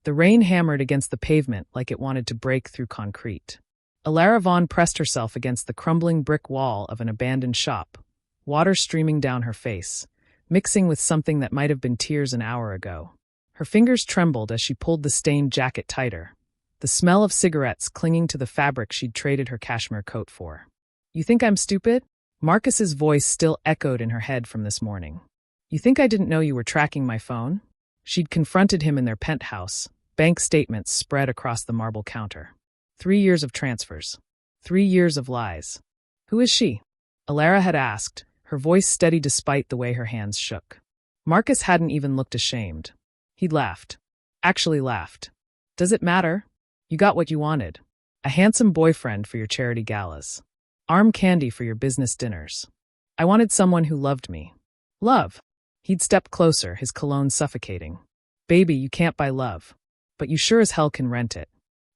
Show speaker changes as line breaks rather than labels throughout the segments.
The rain hammered against the pavement like it wanted to break through concrete. Elara Vaughn pressed herself against the crumbling brick wall of an abandoned shop, water streaming down her face, mixing with something that might have been tears an hour ago. Her fingers trembled as she pulled the stained jacket tighter, the smell of cigarettes clinging to the fabric she'd traded her cashmere coat for. "You think I'm stupid?" Marcus's voice still echoed in her head from this morning. "You think I didn't know you were tracking my phone?" She'd confronted him in their penthouse, bank statements spread across the marble counter. 3 years of transfers. 3 years of lies. "Who is she?" Elara had asked, her voice steady despite the way her hands shook. Marcus hadn't even looked ashamed. He'd laughed. Actually laughed. "Does it matter? You got what you wanted. A handsome boyfriend for your charity galas. Arm candy for your business dinners. I wanted someone who loved me." "Love?" He'd stepped closer, his cologne suffocating. "Baby, you can't buy love. But you sure as hell can rent it.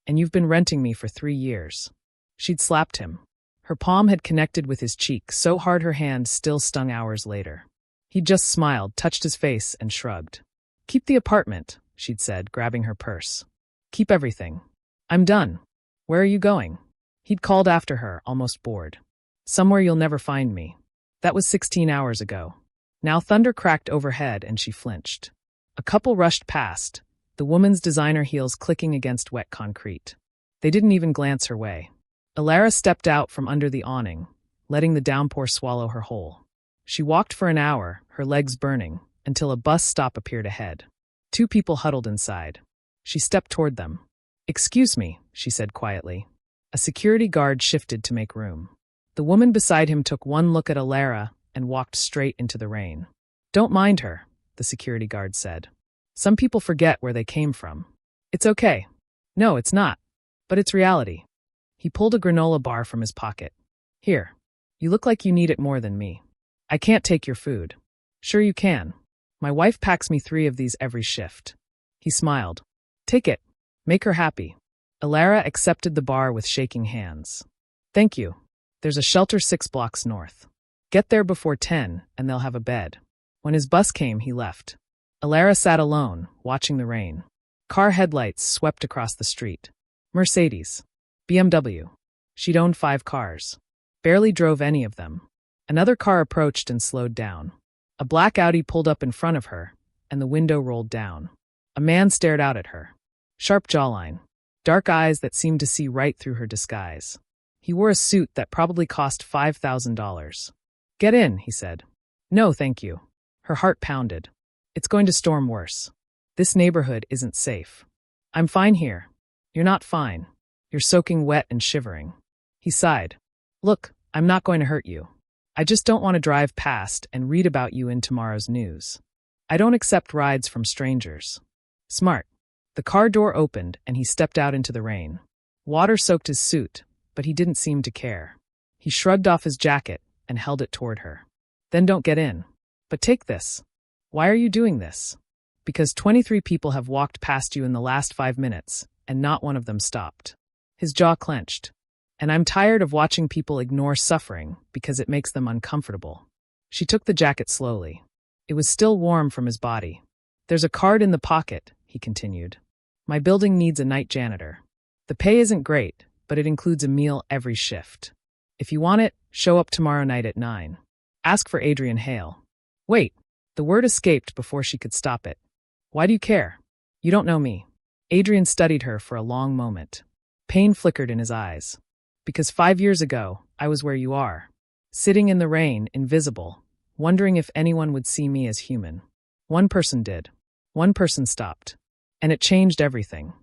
And you've been renting me for 3 years. She'd slapped him. Her palm had connected with his cheek so hard her hand still stung hours later. He just smiled, touched his face, and shrugged. "Keep the apartment," she'd said, grabbing her purse. "Keep everything. I'm done. Where are you going?" He'd called after her, almost bored. "Somewhere you'll never find me." That was 16 hours ago. Now thunder cracked overhead and she flinched. A couple rushed past, the woman's designer heels clicking against wet concrete. They didn't even glance her way. Elara stepped out from under the awning, letting the downpour swallow her whole. She walked for an hour, her legs burning, until a bus stop appeared ahead. 2 people huddled inside. She stepped toward them. "Excuse me," she said quietly. A security guard shifted to make room. The woman beside him took one look at Elara and walked straight into the rain. "Don't mind her," the security guard said. "Some people forget where they came from. It's okay." "No, it's not. But it's reality." He pulled a granola bar from his pocket. "Here. You look like you need it more than me. I can't take your food." "Sure you can. My wife packs me 3 of these every shift." He smiled. "Take it. Make her happy." Elara accepted the bar with shaking hands. "Thank you. There's a shelter 6 blocks north. Get there before 10 and they'll have a bed." When his bus came, he left. Elara sat alone, watching the rain. Car headlights swept across the street. Mercedes. BMW. She'd owned 5 cars. Barely drove any of them. Another car approached and slowed down. A black Audi pulled up in front of her, and the window rolled down. A man stared out at her. Sharp jawline. Dark eyes that seemed to see right through her disguise. He wore a suit that probably cost $5,000. "Get in," he said. "No, thank you." Her heart pounded. "It's going to storm worse. This neighborhood isn't safe. I'm fine here." "You're not fine. You're soaking wet and shivering." He sighed. "Look, I'm not going to hurt you. I just don't want to drive past and read about you in tomorrow's news. I don't accept rides from strangers." Smart. The car door opened and he stepped out into the rain. Water soaked his suit, but he didn't seem to care. He shrugged off his jacket and held it toward her. "Then don't get in. But take this." "Why are you doing this?" "Because 23 people have walked past you in the last 5 minutes, and not one of them stopped." His jaw clenched. "And I'm tired of watching people ignore suffering because it makes them uncomfortable." She took the jacket slowly. It was still warm from his body. "There's a card in the pocket," he continued. "My building needs a night janitor. The pay isn't great, but it includes a meal every shift. If you want it, show up tomorrow night at 9. Ask for Adrian Hale." "Wait." The word escaped before she could stop it. "Why do you care?" "You don't know me." Adrian studied her for a long moment. Pain flickered in his eyes. "Because 5 years ago, I was where you are. Sitting in the rain, invisible, wondering if anyone would see me as human. One person did. One person stopped. And it changed everything."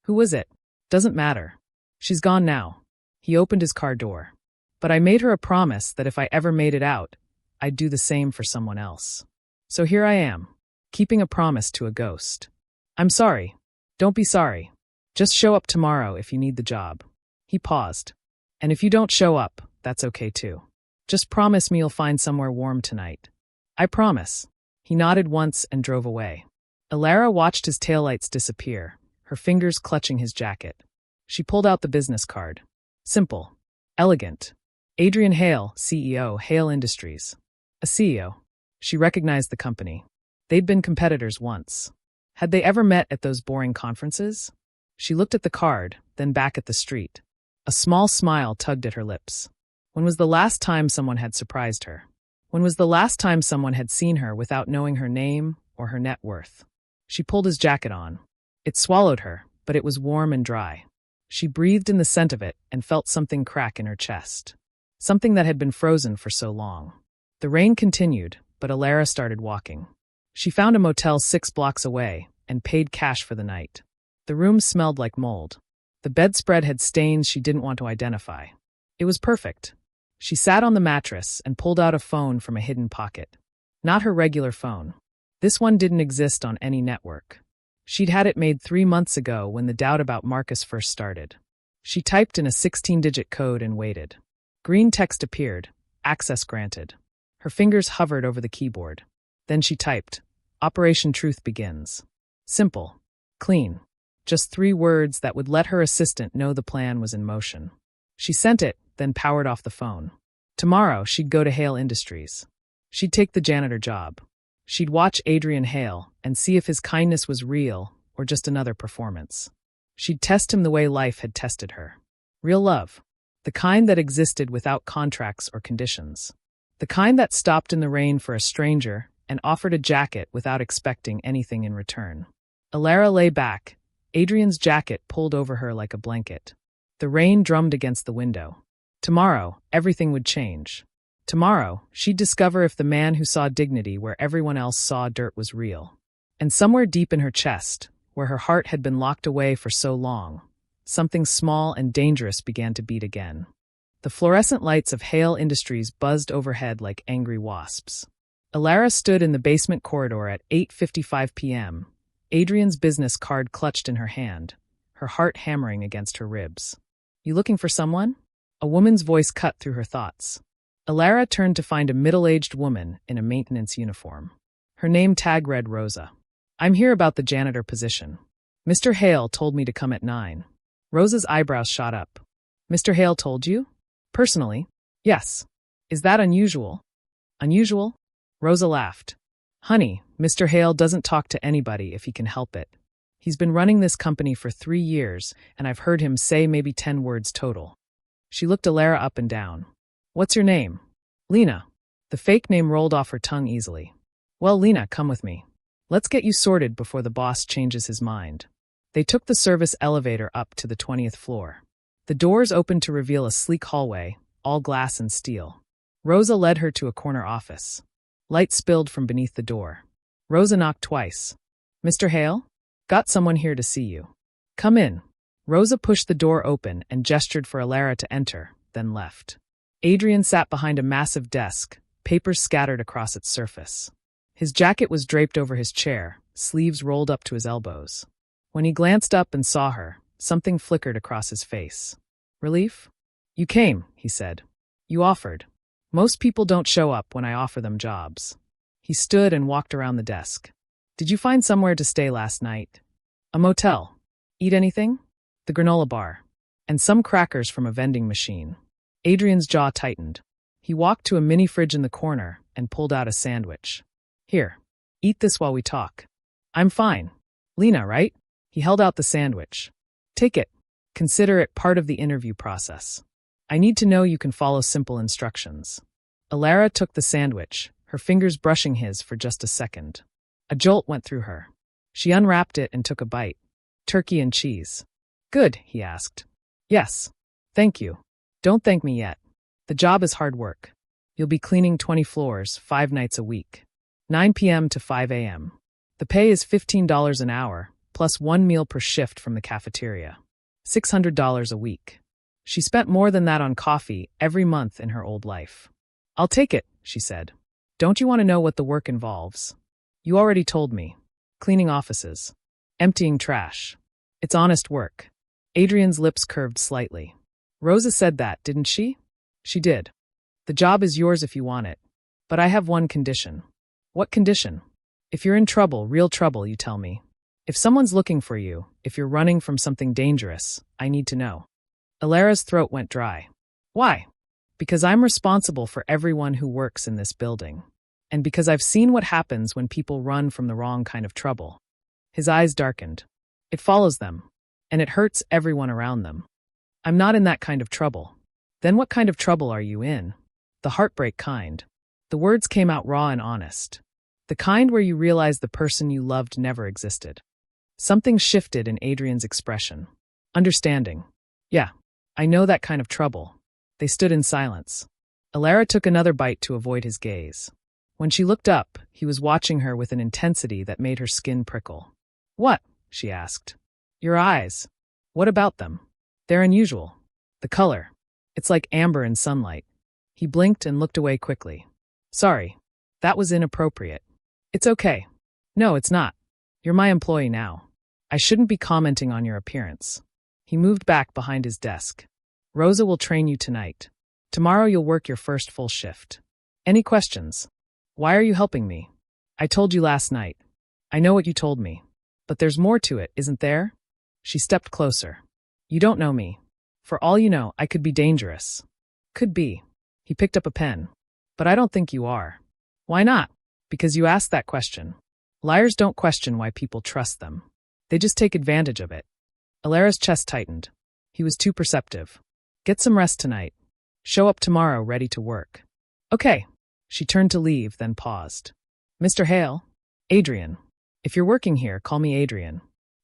"Who was it?" "Doesn't matter. She's gone now." He opened his car door. "But I made her a promise that if I ever made it out, I'd do the same for someone else. So here I am, keeping a promise to a ghost. I'm sorry. Don't be sorry. Just show up tomorrow if you need the job." He paused. "And if you don't show up, that's okay too. Just promise me you'll find somewhere warm tonight." "I promise." He nodded once and drove away. Elara watched his taillights disappear, her fingers clutching his jacket. She pulled out the business card. Simple. Elegant. Adrian Hale, CEO, Hale Industries. A CEO. She recognized the company. They'd been competitors once. Had they ever met at those boring conferences? She looked at the card, then back at the street. A small smile tugged at her lips. When was the last time someone had surprised her? When was the last time someone had seen her without knowing her name or her net worth? She pulled his jacket on. It swallowed her, but it was warm and dry. She breathed in the scent of it and felt something crack in her chest. Something that had been frozen for so long. The rain continued, but Elara started walking. She found a motel 6 blocks away and paid cash for the night. The room smelled like mold. The bedspread had stains she didn't want to identify. It was perfect. She sat on the mattress and pulled out a phone from a hidden pocket. Not her regular phone. This one didn't exist on any network. She'd had it made 3 months ago when the doubt about Marcus first started. She typed in a 16-digit code and waited. Green text appeared, access granted. Her fingers hovered over the keyboard. Then she typed, Operation Truth begins. Simple. Clean. Just 3 words that would let her assistant know the plan was in motion. She sent it, then powered off the phone. Tomorrow, she'd go to Hale Industries. She'd take the janitor job. She'd watch Adrian Hale and see if his kindness was real or just another performance. She'd test him the way life had tested her. Real love. The kind that existed without contracts or conditions. The kind that stopped in the rain for a stranger and offered a jacket without expecting anything in return. Elara lay back, Adrian's jacket pulled over her like a blanket. The rain drummed against the window. Tomorrow, everything would change. Tomorrow, she'd discover if the man who saw dignity where everyone else saw dirt was real. And somewhere deep in her chest, where her heart had been locked away for so long, something small and dangerous began to beat again. The fluorescent lights of Hale Industries buzzed overhead like angry wasps. Elara stood in the basement corridor at 8:55 p.m., Adrian's business card clutched in her hand, her heart hammering against her ribs. You looking for someone? A woman's voice cut through her thoughts. Elara turned to find a middle-aged woman in a maintenance uniform. Her name tag read Rosa. I'm here about the janitor position. Mr. Hale told me to come at 9. Rosa's eyebrows shot up. Mr. Hale told you? Personally? Yes. Is that unusual? Unusual? Rosa laughed. Honey, Mr. Hale doesn't talk to anybody if he can help it. He's been running this company for 3 years, and I've heard him say maybe 10 words total. She looked Elara up and down. What's your name? Lena. The fake name rolled off her tongue easily. Well, Lena, come with me. Let's get you sorted before the boss changes his mind. They took the service elevator up to the 20th floor. The doors opened to reveal a sleek hallway, all glass and steel. Rosa led her to a corner office. Light spilled from beneath the door. Rosa knocked twice. Mr. Hale? Got someone here to see you. Come in. Rosa pushed the door open and gestured for Elara to enter, then left. Adrian sat behind a massive desk, papers scattered across its surface. His jacket was draped over his chair, sleeves rolled up to his elbows. When he glanced up and saw her, something flickered across his face. Relief? You came, he said. You offered. Most people don't show up when I offer them jobs. He stood and walked around the desk. Did you find somewhere to stay last night? A motel. Eat anything? The granola bar. And some crackers from a vending machine. Adrian's jaw tightened. He walked to a mini fridge in the corner and pulled out a sandwich. Here, eat this while we talk. I'm fine. Lena, right? He held out the sandwich. Take it. Consider it part of the interview process. I need to know you can follow simple instructions. Elara took the sandwich, her fingers brushing his for just a second. A jolt went through her. She unwrapped it and took a bite. Turkey and cheese. Good, he asked. Yes. Thank you. Don't thank me yet. The job is hard work. You'll be cleaning 20 floors, 5 nights a week. 9 p.m. to 5 a.m. The pay is $15 an hour, plus 1 meal per shift from the cafeteria. $600 a week. She spent more than that on coffee every month in her old life. I'll take it, she said. Don't you want to know what the work involves? You already told me. Cleaning offices. Emptying trash. It's honest work. Adrian's lips curved slightly. Rosa said that, didn't she? She did. The job is yours if you want it. But I have one condition. What condition? If you're in trouble, real trouble, you tell me. If someone's looking for you, if you're running from something dangerous, I need to know. Elara's throat went dry. Why? Because I'm responsible for everyone who works in this building. And because I've seen what happens when people run from the wrong kind of trouble. His eyes darkened. It follows them. And it hurts everyone around them. I'm not in that kind of trouble. Then what kind of trouble are you in? The heartbreak kind. The words came out raw and honest. The kind where you realize the person you loved never existed. Something shifted in Adrian's expression. Understanding. Yeah, I know that kind of trouble. They stood in silence. Elara took another bite to avoid his gaze. When she looked up, he was watching her with an intensity that made her skin prickle. What? She asked. Your eyes. What about them? They're unusual. The color. It's like amber in sunlight. He blinked and looked away quickly. Sorry. That was inappropriate. It's okay. No, it's not. You're my employee now. I shouldn't be commenting on your appearance. He moved back behind his desk. Rosa will train you tonight. Tomorrow you'll work your first full shift. Any questions? Why are you helping me? I told you last night. I know what you told me. But there's more to it, isn't there? She stepped closer. You don't know me. For all you know, I could be dangerous. Could be. He picked up a pen. But I don't think you are. Why not? Because you asked that question. Liars don't question why people trust them. They just take advantage of it. Elara's chest tightened. He was too perceptive. Get some rest tonight. Show up tomorrow ready to work. Okay. She turned to leave, then paused. Mr. Hale? Adrian. If you're working here, call me Adrian.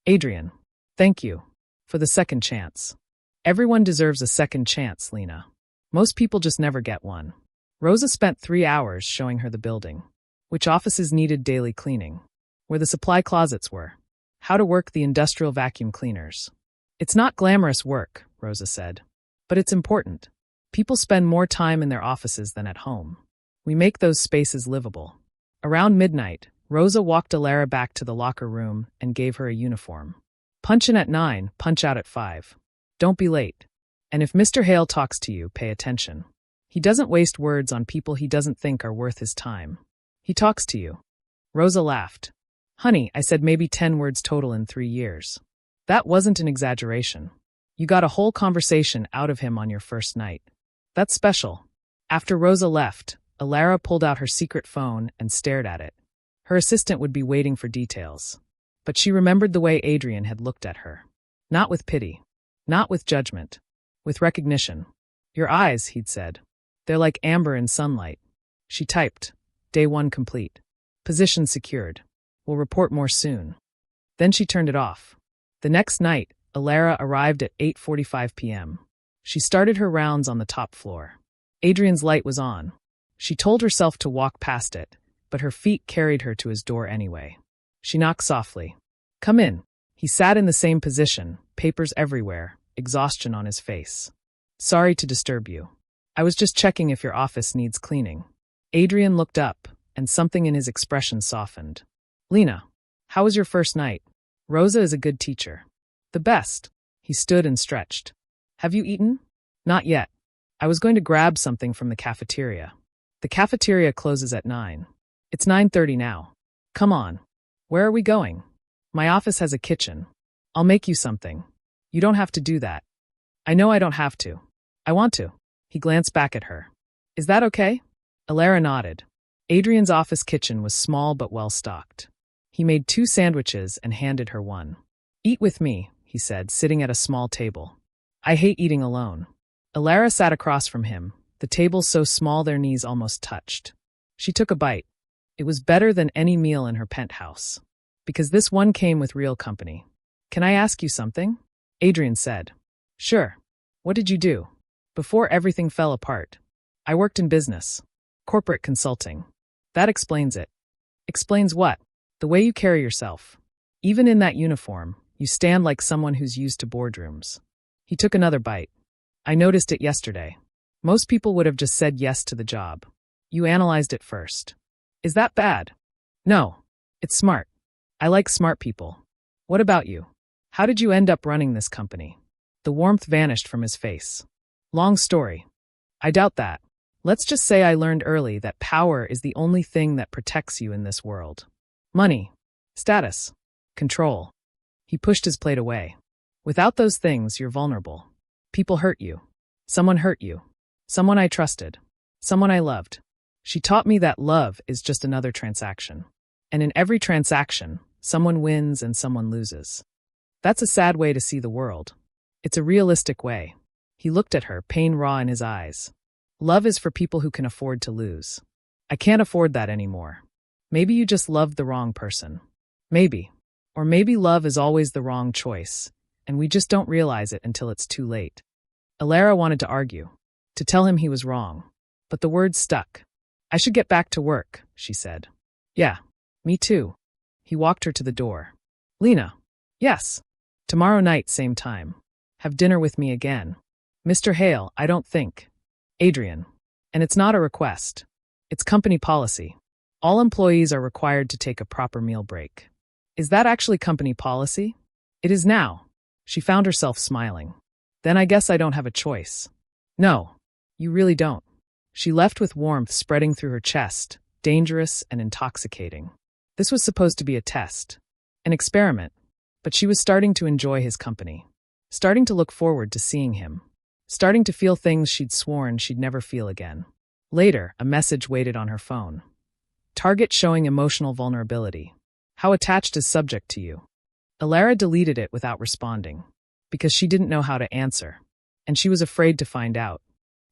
Adrian. Thank you. For the second chance. Everyone deserves a second chance, Lena. Most people just never get one. Rosa spent 3 hours showing her the building. Which offices needed daily cleaning. Where the supply closets were. How to work the industrial vacuum cleaners. It's not glamorous work, Rosa said. But it's important. People spend more time in their offices than at home. We make those spaces livable. Around midnight, Rosa walked Elara back to the locker room and gave her a uniform. Punch in at 9, punch out at 5. Don't be late. And if Mr. Hale talks to you, pay attention. He doesn't waste words on people he doesn't think are worth his time. He talks to you. Rosa laughed. Honey, I said maybe 10 words total in 3 years. That wasn't an exaggeration. You got a whole conversation out of him on your first night. That's special. After Rosa left, Elara pulled out her secret phone and stared at it. Her assistant would be waiting for details. But she remembered the way Adrian had looked at her. Not with pity. Not with judgment. With recognition. Your eyes, he'd said. They're like amber in sunlight. She typed. Day 1 complete. Position secured. We'll report more soon. Then she turned it off. The next night, Elara arrived at 8:45 p.m. She started her rounds on the top floor. Adrian's light was on. She told herself to walk past it, but her feet carried her to his door anyway. She knocked softly. Come in. He sat in the same position, papers everywhere, exhaustion on his face. Sorry to disturb you. I was just checking if your office needs cleaning. Adrian looked up, and something in his expression softened. Lena, how was your first night? Rosa is a good teacher. The best. He stood and stretched. Have you eaten? Not yet. I was going to grab something from the cafeteria. The cafeteria closes at 9. It's 9:30 now. Come on. Where are we going? My office has a kitchen. I'll make you something. You don't have to do that. I know I don't have to. I want to. He glanced back at her. Is that okay? Elara nodded. Adrian's office kitchen was small but well-stocked. He made 2 sandwiches and handed her one. Eat with me, he said, sitting at a small table. I hate eating alone. Elara sat across from him, the table so small their knees almost touched. She took a bite. It was better than any meal in her penthouse. Because this one came with real company. Can I ask you something? Adrian said. Sure. What did you do? Before everything fell apart. I worked in business. Corporate consulting. That explains it. Explains what? The way you carry yourself. Even in that uniform, you stand like someone who's used to boardrooms. He took another bite. I noticed it yesterday. Most people would have just said yes to the job. You analyzed it first. Is that bad? No. It's smart. I like smart people. What about you? How did you end up running this company? The warmth vanished from his face. Long story. I doubt that. Let's just say I learned early that power is the only thing that protects you in this world. Money. Status. Control. He pushed his plate away. Without those things, you're vulnerable. People hurt you. Someone hurt you. Someone I trusted. Someone I loved. She taught me that love is just another transaction. And in every transaction, Someone wins and someone loses. That's a sad way to see the world. It's a realistic way. He looked at her, pain raw in his eyes. Love is for people who can afford to lose. I can't afford that anymore. Maybe you just loved the wrong person. Maybe. Or maybe love is always the wrong choice, and we just don't realize it until it's too late. Elara wanted to argue, to tell him he was wrong. But the words stuck. I should get back to work, she said. Yeah, me too. He walked her to the door. Lena. Yes. Tomorrow night, same time. Have dinner with me again. Mr. Hale, I don't think. Adrian. And it's not a request. It's company policy. All employees are required to take a proper meal break. Is that actually company policy? It is now. She found herself smiling. Then I guess I don't have a choice. No, you really don't. She left with warmth spreading through her chest, dangerous and intoxicating. This was supposed to be a test, an experiment, but she was starting to enjoy his company, starting to look forward to seeing him, starting to feel things she'd sworn she'd never feel again. Later, a message waited on her phone. Target showing emotional vulnerability. How attached is subject to you? Elara deleted it without responding, because she didn't know how to answer, and she was afraid to find out.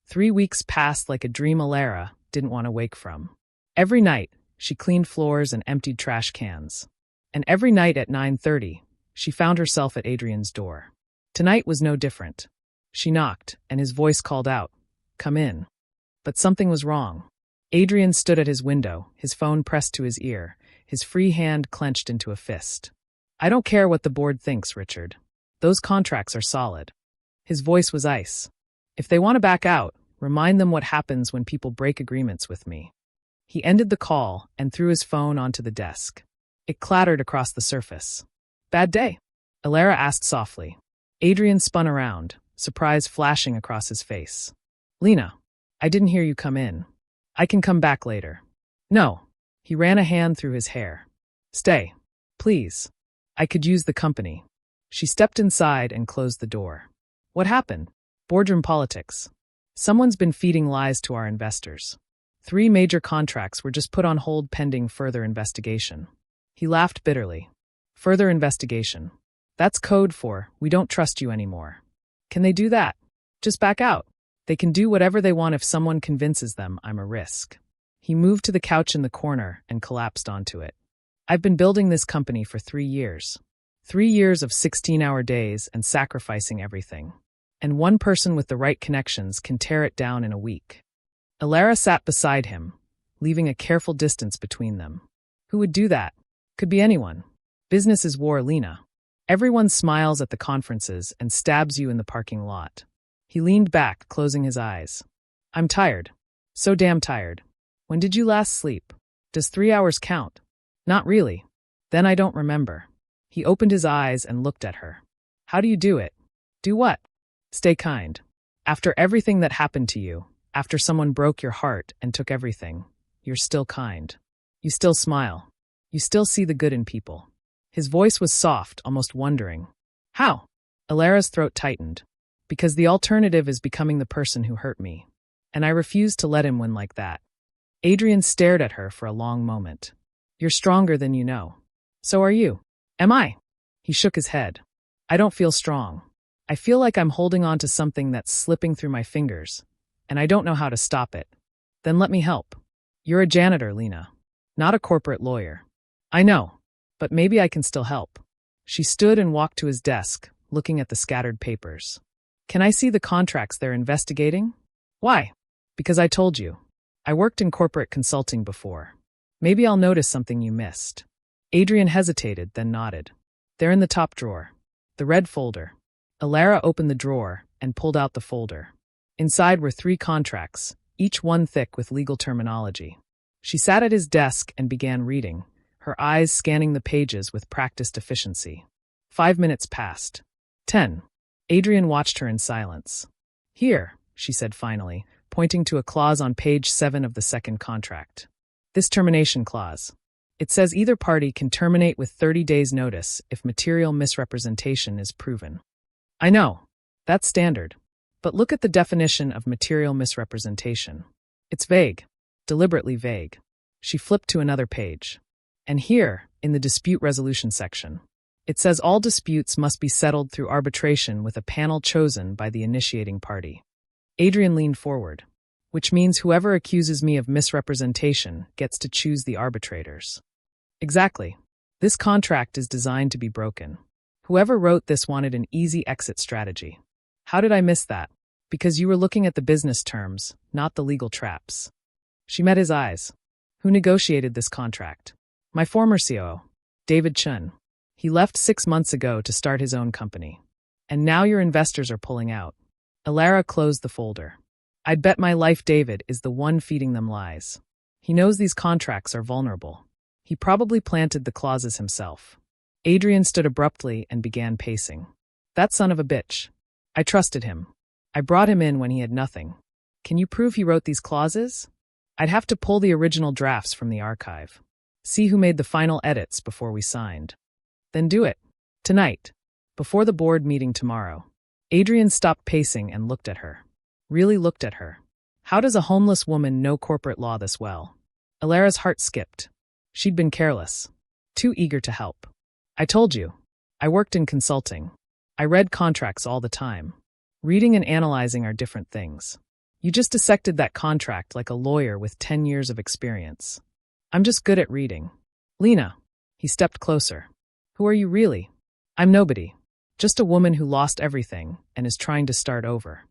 3 weeks passed like a dream Elara didn't want to wake from. Every night, she cleaned floors and emptied trash cans. And every night at 9:30, she found herself at Adrian's door. Tonight was no different. She knocked, and his voice called out, "Come in." But something was wrong. Adrian stood at his window, his phone pressed to his ear, his free hand clenched into a fist. I don't care what the board thinks, Richard. Those contracts are solid. His voice was ice. If they want to back out, remind them what happens when people break agreements with me. He ended the call and threw his phone onto the desk. It clattered across the surface. Bad day? Elara asked softly. Adrian spun around, surprise flashing across his face. Lena, I didn't hear you come in. I can come back later. No. He ran a hand through his hair. Stay. Please. I could use the company. She stepped inside and closed the door. What happened? Boardroom politics. Someone's been feeding lies to our investors. 3 major contracts were just put on hold pending further investigation. He laughed bitterly. Further investigation. That's code for, we don't trust you anymore. Can they do that? Just back out. They can do whatever they want if someone convinces them I'm a risk. He moved to the couch in the corner and collapsed onto it. I've been building this company for 3 years. 3 years of 16-hour days and sacrificing everything. And one person with the right connections can tear it down in a week. Elara sat beside him, leaving a careful distance between them. Who would do that? Could be anyone. Business is war, Lena. Everyone smiles at the conferences and stabs you in the parking lot. He leaned back, closing his eyes. I'm tired. So damn tired. When did you last sleep? Does 3 hours count? Not really. Then I don't remember. He opened his eyes and looked at her. How do you do it? Do what? Stay kind. After everything that happened to you, after someone broke your heart and took everything, you're still kind. You still smile. You still see the good in people. His voice was soft, almost wondering. How? Elara's throat tightened. Because the alternative is becoming the person who hurt me. And I refuse to let him win like that. Adrian stared at her for a long moment. You're stronger than you know. So are you. Am I? He shook his head. I don't feel strong. I feel like I'm holding on to something that's slipping through my fingers, and I don't know how to stop it. Then let me help. You're a janitor, Lena. Not a corporate lawyer. I know, but maybe I can still help. She stood and walked to his desk, looking at the scattered papers. Can I see the contracts they're investigating? Why? Because I told you. I worked in corporate consulting before. Maybe I'll notice something you missed. Adrian hesitated, then nodded. They're in the top drawer. The red folder. Elara opened the drawer and pulled out the folder. Inside were 3 contracts, each one thick with legal terminology. She sat at his desk and began reading, her eyes scanning the pages with practiced efficiency. 5 minutes passed. 10. Adrian watched her in silence. Here, she said finally, pointing to a clause on page 7 of the second contract. This termination clause. It says either party can terminate with 30 days' notice if material misrepresentation is proven. I know. That's standard. But look at the definition of material misrepresentation. It's vague. Deliberately vague. She flipped to another page. And here, in the dispute resolution section, it says all disputes must be settled through arbitration with a panel chosen by the initiating party. Adrian leaned forward, which means whoever accuses me of misrepresentation gets to choose the arbitrators. Exactly. This contract is designed to be broken. Whoever wrote this wanted an easy exit strategy. How did I miss that? Because you were looking at the business terms, not the legal traps. She met his eyes. Who negotiated this contract? My former COO, David Chun. He left 6 months ago to start his own company. And now your investors are pulling out. Elara closed the folder. I'd bet my life David is the one feeding them lies. He knows these contracts are vulnerable. He probably planted the clauses himself. Adrian stood abruptly and began pacing. That son of a bitch. I trusted him. I brought him in when he had nothing. Can you prove he wrote these clauses? I'd have to pull the original drafts from the archive. See who made the final edits before we signed. Then do it. Tonight. Before the board meeting tomorrow. Adrian stopped pacing and looked at her. Really looked at her. How does a homeless woman know corporate law this well? Elara's heart skipped. She'd been careless. Too eager to help. I told you. I worked in consulting. I read contracts all the time. Reading and analyzing are different things. You just dissected that contract like a lawyer with 10 years of experience. I'm just good at reading. Lena. He stepped closer. Who are you really? I'm nobody. Just a woman who lost everything and is trying to start over.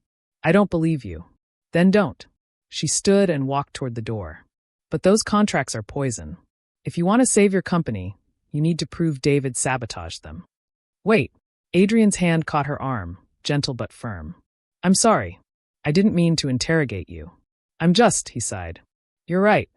I don't believe you. Then don't. She stood and walked toward the door. But those contracts are poison. If you want to save your company, you need to prove David sabotaged them. Wait. Adrian's hand caught her arm, gentle but firm. I'm sorry. I didn't mean to interrogate you. I'm just, he sighed. You're right.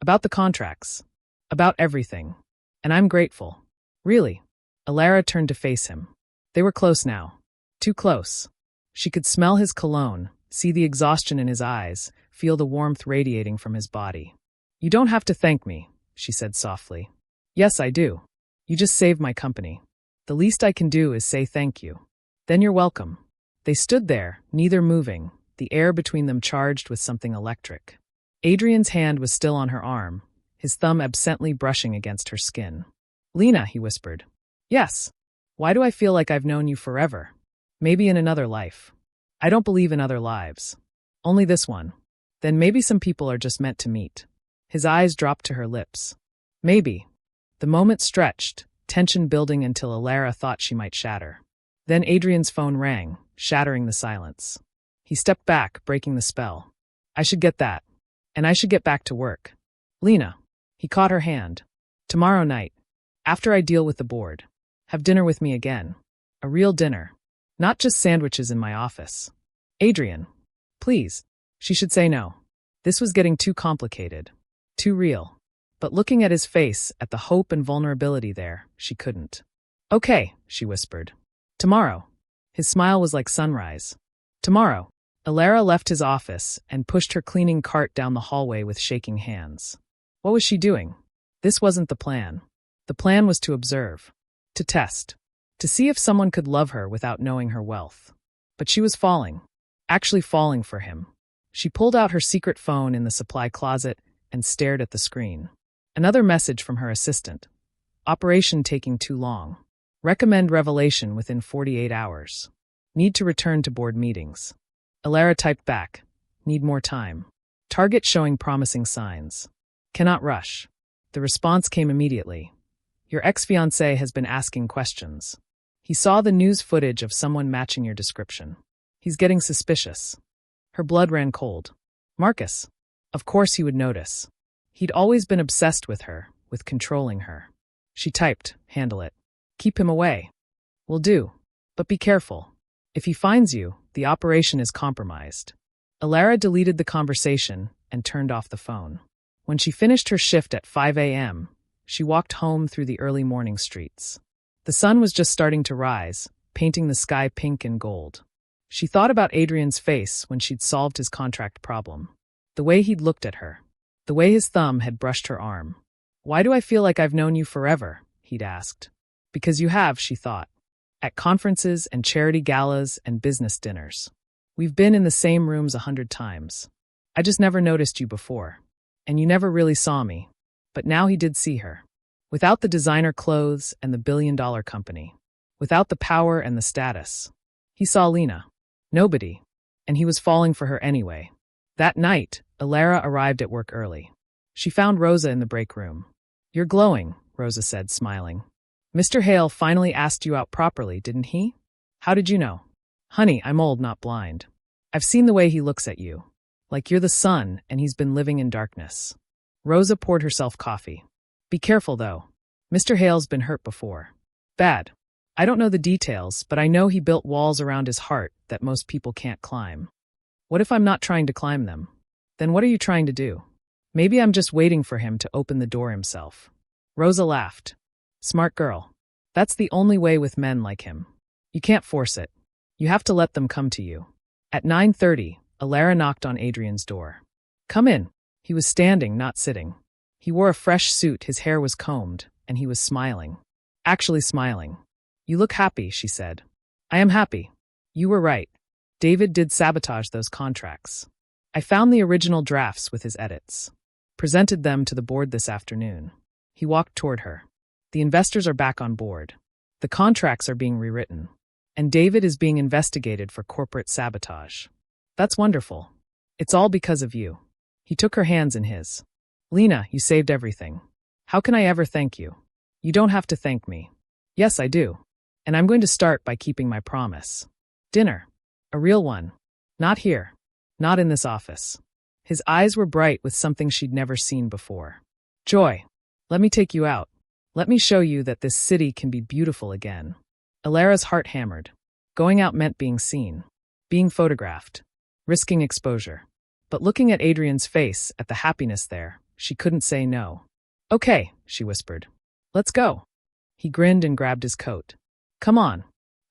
About the contracts. About everything. And I'm grateful. Really. Elara turned to face him. They were close now. Too close. She could smell his cologne, see the exhaustion in his eyes, feel the warmth radiating from his body. You don't have to thank me, she said softly. Yes, I do. You just saved my company. The least I can do is say thank you. Then you're welcome. They stood there, neither moving, the air between them charged with something electric. Adrian's hand was still on her arm, his thumb absently brushing against her skin. Lena, he whispered. Yes. Why do I feel like I've known you forever? Maybe in another life. I don't believe in other lives. Only this one. Then maybe some people are just meant to meet. His eyes dropped to her lips. Maybe. The moment stretched, tension building until Elara thought she might shatter. Then Adrian's phone rang, shattering the silence. He stepped back, breaking the spell. I should get that. And I should get back to work. Lena. He caught her hand. Tomorrow night. After I deal with the board. Have dinner with me again. A real dinner. Not just sandwiches in my office. Adrian. Please. She should say no. This was getting too complicated. Too real. But looking at his face, at the hope and vulnerability there, she couldn't. Okay, she whispered. Tomorrow. His smile was like sunrise. Tomorrow. Elara left his office and pushed her cleaning cart down the hallway with shaking hands. What was she doing? This wasn't the plan. The plan was to observe. To test. To see if someone could love her without knowing her wealth. But she was falling. Actually falling for him. She pulled out her secret phone in the supply closet and stared at the screen. Another message from her assistant. Operation taking too long. Recommend revelation within 48 hours. Need to return to board meetings. Elara typed back. Need more time. Target showing promising signs. Cannot rush. The response came immediately. Your ex-fiancé has been asking questions. He saw the news footage of someone matching your description. He's getting suspicious. Her blood ran cold. Marcus. Of course he would notice. He'd always been obsessed with her, with controlling her. She typed, handle it. Keep him away. Will do. But be careful. If he finds you, the operation is compromised. Elara deleted the conversation and turned off the phone. When she finished her shift at 5 a.m., she walked home through the early morning streets. The sun was just starting to rise, painting the sky pink and gold. She thought about Adrian's face when she'd solved his contract problem. The way he'd looked at her. The way his thumb had brushed her arm. Why do I feel like I've known you forever? He'd asked. Because you have, she thought. At conferences and charity galas and business dinners. We've been in the same rooms 100 times. I just never noticed you before. And you never really saw me. But now he did see her. Without the designer clothes and the billion-dollar company. Without the power and the status. He saw Lena. Nobody. And he was falling for her anyway. That night, Elara arrived at work early. She found Rosa in the break room. "You're glowing," Rosa said, smiling. "Mr. Hale finally asked you out properly, didn't he? How did you know?" "Honey, I'm old, not blind. I've seen the way he looks at you. Like you're the sun and he's been living in darkness." Rosa poured herself coffee. "Be careful, though. Mr. Hale's been hurt before. Bad. I don't know the details, but I know he built walls around his heart that most people can't climb." "What if I'm not trying to climb them? Then what are you trying to do?" "Maybe I'm just waiting for him to open the door himself." Rosa laughed. "Smart girl. That's the only way with men like him. You can't force it. You have to let them come to you." At 9:30, Elara knocked on Adrian's door. "Come in." He was standing, not sitting. He wore a fresh suit, his hair was combed, and he was smiling. Actually smiling. "You look happy," she said. "I am happy. You were right. David did sabotage those contracts. I found the original drafts with his edits. Presented them to the board this afternoon." He walked toward her. "The investors are back on board. The contracts are being rewritten. And David is being investigated for corporate sabotage." "That's wonderful. It's all because of you." He took her hands in his. "Lena, you saved everything. How can I ever thank you?" "You don't have to thank me." "Yes, I do. And I'm going to start by keeping my promise. Dinner. A real one. Not here. Not in this office." His eyes were bright with something she'd never seen before. "Joy. Let me take you out. Let me show you that this city can be beautiful again." Elara's heart hammered. Going out meant being seen. Being photographed. Risking exposure. But looking at Adrian's face, at the happiness there, she couldn't say no. "Okay," she whispered. "Let's go." He grinned and grabbed his coat. "Come on.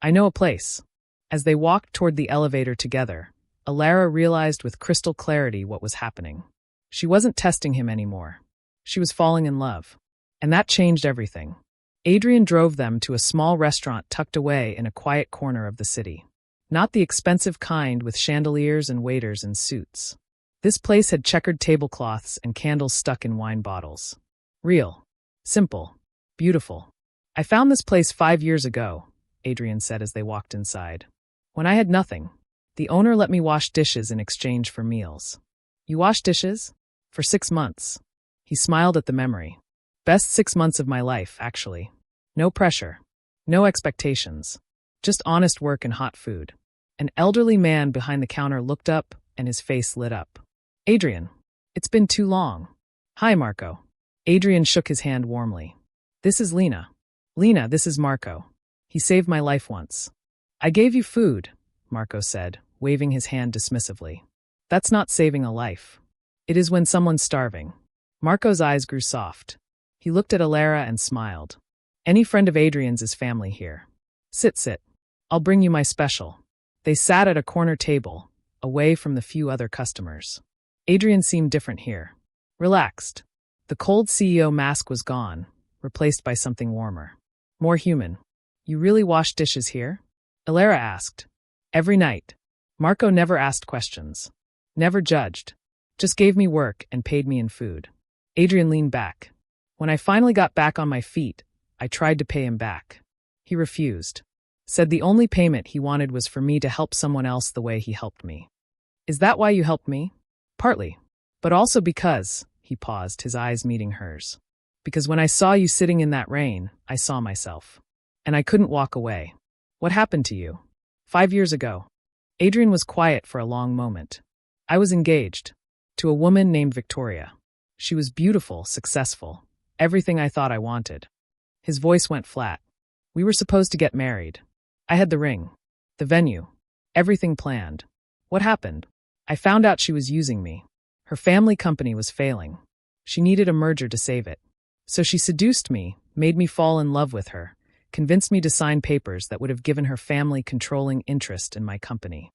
I know a place." As they walked toward the elevator together, Elara realized with crystal clarity what was happening. She wasn't testing him anymore. She was falling in love. And that changed everything. Adrian drove them to a small restaurant tucked away in a quiet corner of the city. Not the expensive kind with chandeliers and waiters in suits. This place had checkered tablecloths and candles stuck in wine bottles. Real. Simple. Beautiful. "I found this place 5 years ago," Adrian said as they walked inside. "When I had nothing. The owner let me wash dishes in exchange for meals." "You wash dishes?" "For 6 months." He smiled at the memory. "Best 6 months of my life, actually. No pressure. No expectations. Just honest work and hot food." An elderly man behind the counter looked up, and his face lit up. "Adrian. It's been too long." "Hi, Marco." Adrian shook his hand warmly. "This is Lena." "Lena, this is Marco. He saved my life once." "I gave you food," Marco said, waving his hand dismissively. "That's not saving a life. It is when someone's starving." Marco's eyes grew soft. He looked at Elara and smiled. "Any friend of Adrian's is family here. Sit. I'll bring you my special." They sat at a corner table, away from the few other customers. Adrian seemed different here. Relaxed. The cold CEO mask was gone, replaced by something warmer. More human. "You really wash dishes here?" Elara asked. "Every night." Marco never asked questions. Never judged. Just gave me work and paid me in food. Adrian leaned back. "When I finally got back on my feet, I tried to pay him back. He refused. Said the only payment he wanted was for me to help someone else the way he helped me." "Is that why you helped me?" "Partly. But also because," he paused, his eyes meeting hers. "Because when I saw you sitting in that rain, I saw myself. And I couldn't walk away." "What happened to you?" 5 years ago." Adrian was quiet for a long moment. "I was engaged. To a woman named Victoria. She was beautiful, successful. Everything I thought I wanted." His voice went flat. "We were supposed to get married. I had the ring. The venue. Everything planned. What happened? I found out she was using me. Her family company was failing. She needed a merger to save it. So she seduced me, made me fall in love with her, convinced me to sign papers that would have given her family controlling interest in my company."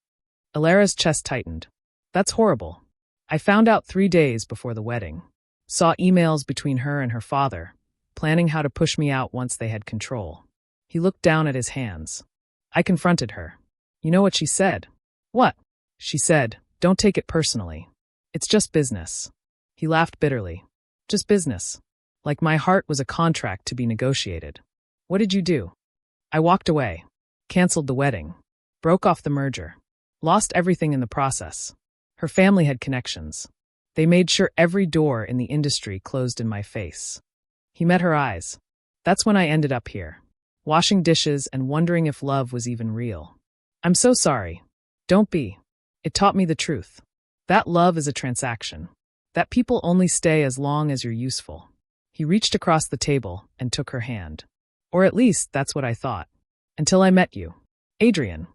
Elara's chest tightened. "That's horrible. I found out 3 days before the wedding. Saw emails between her and her father, planning how to push me out once they had control." He looked down at his hands. "I confronted her. You know what she said?" "What?" "She said, 'Don't take it personally. It's just business.'" He laughed bitterly. "Just business. like my heart was a contract to be negotiated. What did you do? I walked away, canceled the wedding, broke off the merger, lost everything in the process. Her family had connections. They made sure every door in the industry closed in my face. He met her eyes. That's when I ended up here, washing dishes and wondering if love was even real. I'm so sorry. Don't be. It taught me the truth. That love is a transaction. That people only stay as long as you're useful. He reached across the table and took her hand. Or at least that's what I thought. Until I met you. Adrian.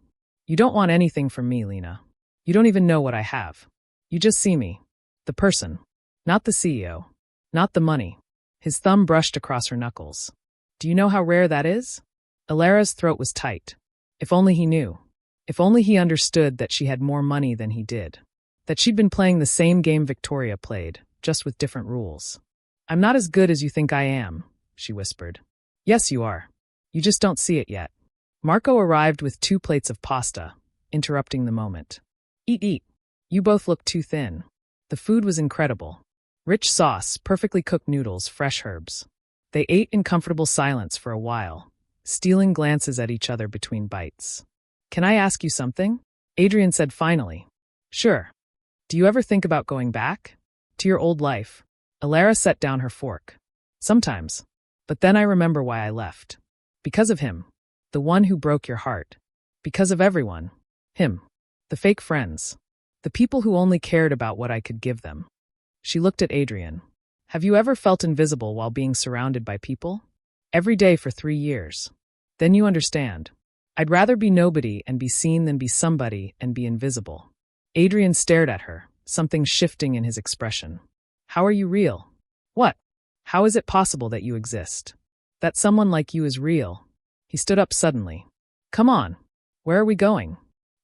You don't want anything from me, Lena. You don't even know what I have. You just see me. The person. Not the CEO. Not the money. His thumb brushed across her knuckles. Do you know how rare that is? Elara's throat was tight. If only he knew. If only he understood that she had more money than he did. That she'd been playing the same game Victoria played, just with different rules. I'm not as good as you think I am, she whispered. Yes, you are. You just don't see it yet. Marco arrived with 2 plates of pasta, interrupting the moment. Eat. You both look too thin. The food was incredible. Rich sauce, perfectly cooked noodles, fresh herbs. They ate in comfortable silence for a while, stealing glances at each other between bites. Can I ask you something? Adrian said finally. Sure. Do you ever think about going back? To your old life? Elara set down her fork. Sometimes. But then I remember why I left. Because of him. The one who broke your heart. Because of everyone. Him. The fake friends. The people who only cared about what I could give them. She looked at Adrian. Have you ever felt invisible while being surrounded by people? Every day for 3 years. Then you understand. I'd rather be nobody and be seen than be somebody and be invisible. Adrian stared at her, something shifting in his expression. How are you real? What? How is it possible that you exist? That someone like you is real? He stood up suddenly. Come on. Where are we going?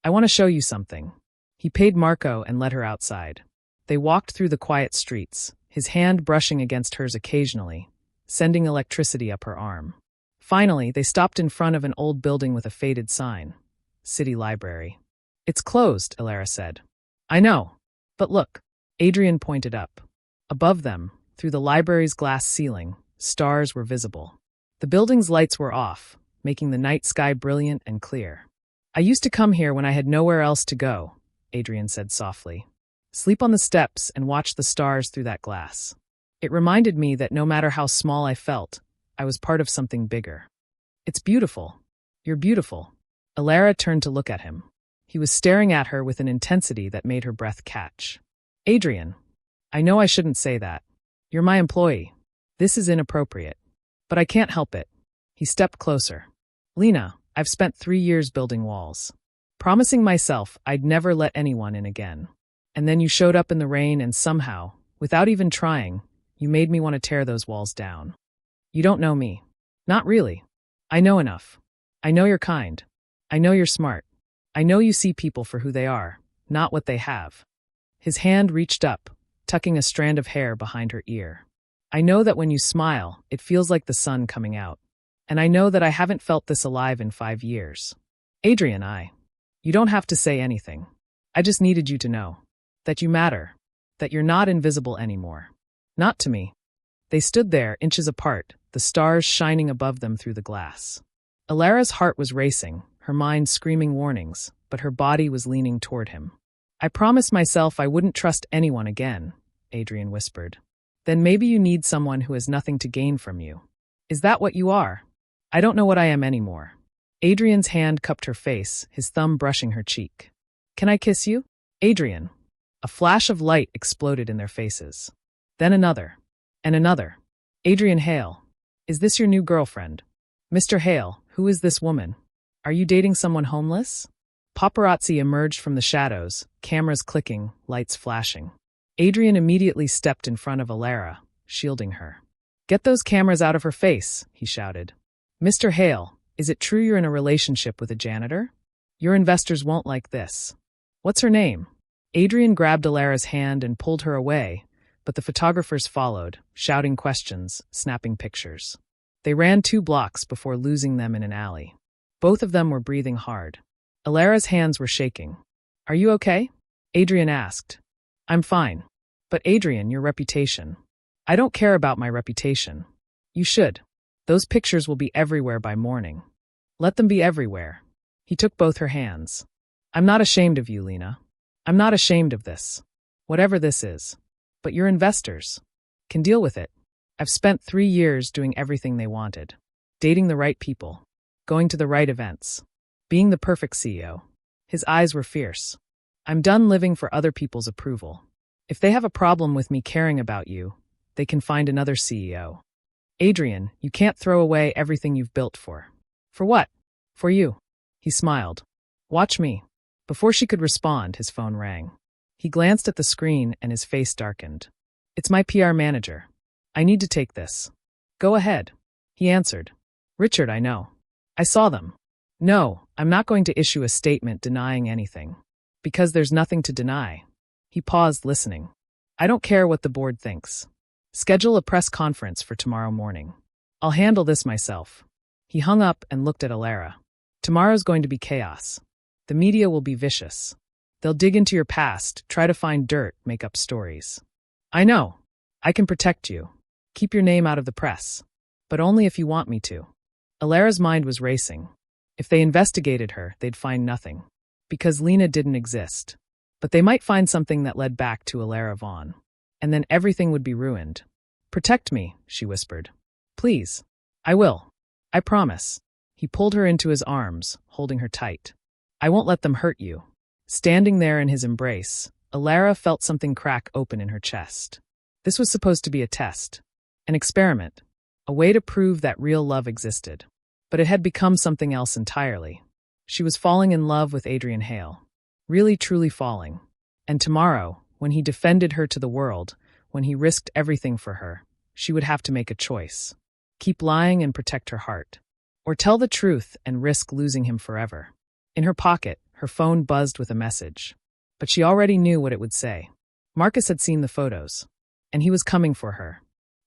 I want to show you something. He paid Marco and led her outside. They walked through the quiet streets, his hand brushing against hers occasionally, sending electricity up her arm. Finally, they stopped in front of an old building with a faded sign. City Library. It's closed, Elara said. I know. But look. Adrian pointed up. Above them, through the library's glass ceiling, stars were visible. The building's lights were off, making the night sky brilliant and clear. I used to come here when I had nowhere else to go, Adrian said softly. Sleep on the steps and watch the stars through that glass. It reminded me that no matter how small I felt, I was part of something bigger. It's beautiful. You're beautiful. Elara turned to look at him. He was staring at her with an intensity that made her breath catch. Adrian, I know I shouldn't say that. You're my employee. This is inappropriate. But I can't help it. He stepped closer. Lena, I've spent 3 years building walls, promising myself I'd never let anyone in again. And then you showed up in the rain and somehow, without even trying, you made me want to tear those walls down. You don't know me. Not really. I know enough. I know you're kind. I know you're smart. I know you see people for who they are, not what they have. His hand reached up, tucking a strand of hair behind her ear. I know that when you smile, it feels like the sun coming out. And I know that I haven't felt this alive in 5 years. Adrian, you don't have to say anything. I just needed you to know. That you matter. That you're not invisible anymore. Not to me. They stood there, inches apart, the stars shining above them through the glass. Elara's heart was racing, her mind screaming warnings, but her body was leaning toward him. I promised myself I wouldn't trust anyone again, Adrian whispered. Then maybe you need someone who has nothing to gain from you. Is that what you are? I don't know what I am anymore. Adrian's hand cupped her face, his thumb brushing her cheek. Can I kiss you? Adrian. A flash of light exploded in their faces. Then another. And another. Adrian Hale. Is this your new girlfriend? Mr. Hale, who is this woman? Are you dating someone homeless? Paparazzi emerged from the shadows, cameras clicking, lights flashing. Adrian immediately stepped in front of Elara, shielding her. Get those cameras out of her face, he shouted. Mr. Hale, is it true you're in a relationship with a janitor? Your investors won't like this. What's her name? Adrian grabbed Elara's hand and pulled her away, but the photographers followed, shouting questions, snapping pictures. They ran 2 blocks before losing them in an alley. Both of them were breathing hard. Elara's hands were shaking. Are you okay? Adrian asked. I'm fine. But Adrian, your reputation. I don't care about my reputation. You should. Those pictures will be everywhere by morning. Let them be everywhere. He took both her hands. I'm not ashamed of you, Lena. I'm not ashamed of this. Whatever this is. But your investors can deal with it. I've spent 3 years doing everything they wanted. Dating the right people. Going to the right events. Being the perfect CEO. His eyes were fierce. I'm done living for other people's approval. If they have a problem with me caring about you, they can find another CEO. Adrian, you can't throw away everything you've built for. For what? For you. He smiled. Watch me. Before she could respond, his phone rang. He glanced at the screen and his face darkened. It's my PR manager. I need to take this. Go ahead. He answered. Richard, I know. I saw them. No, I'm not going to issue a statement denying anything. Because there's nothing to deny. He paused, listening. I don't care what the board thinks. Schedule a press conference for tomorrow morning. I'll handle this myself. He hung up and looked at Elara. Tomorrow's going to be chaos. The media will be vicious. They'll dig into your past, try to find dirt, make up stories. I know. I can protect you. Keep your name out of the press. But only if you want me to. Elara's mind was racing. If they investigated her, they'd find nothing. Because Lena didn't exist. But they might find something that led back to Elara Vaughn. And then everything would be ruined. Protect me, she whispered. Please. I will. I promise. He pulled her into his arms, holding her tight. I won't let them hurt you. Standing there in his embrace, Elara felt something crack open in her chest. This was supposed to be a test. An experiment. A way to prove that real love existed. But it had become something else entirely. She was falling in love with Adrian Hale. Really, truly falling. And tomorrow, when he defended her to the world, when he risked everything for her, she would have to make a choice. Keep lying and protect her heart. Or tell the truth and risk losing him forever. In her pocket, her phone buzzed with a message. But she already knew what it would say. Marcus had seen the photos. And he was coming for her.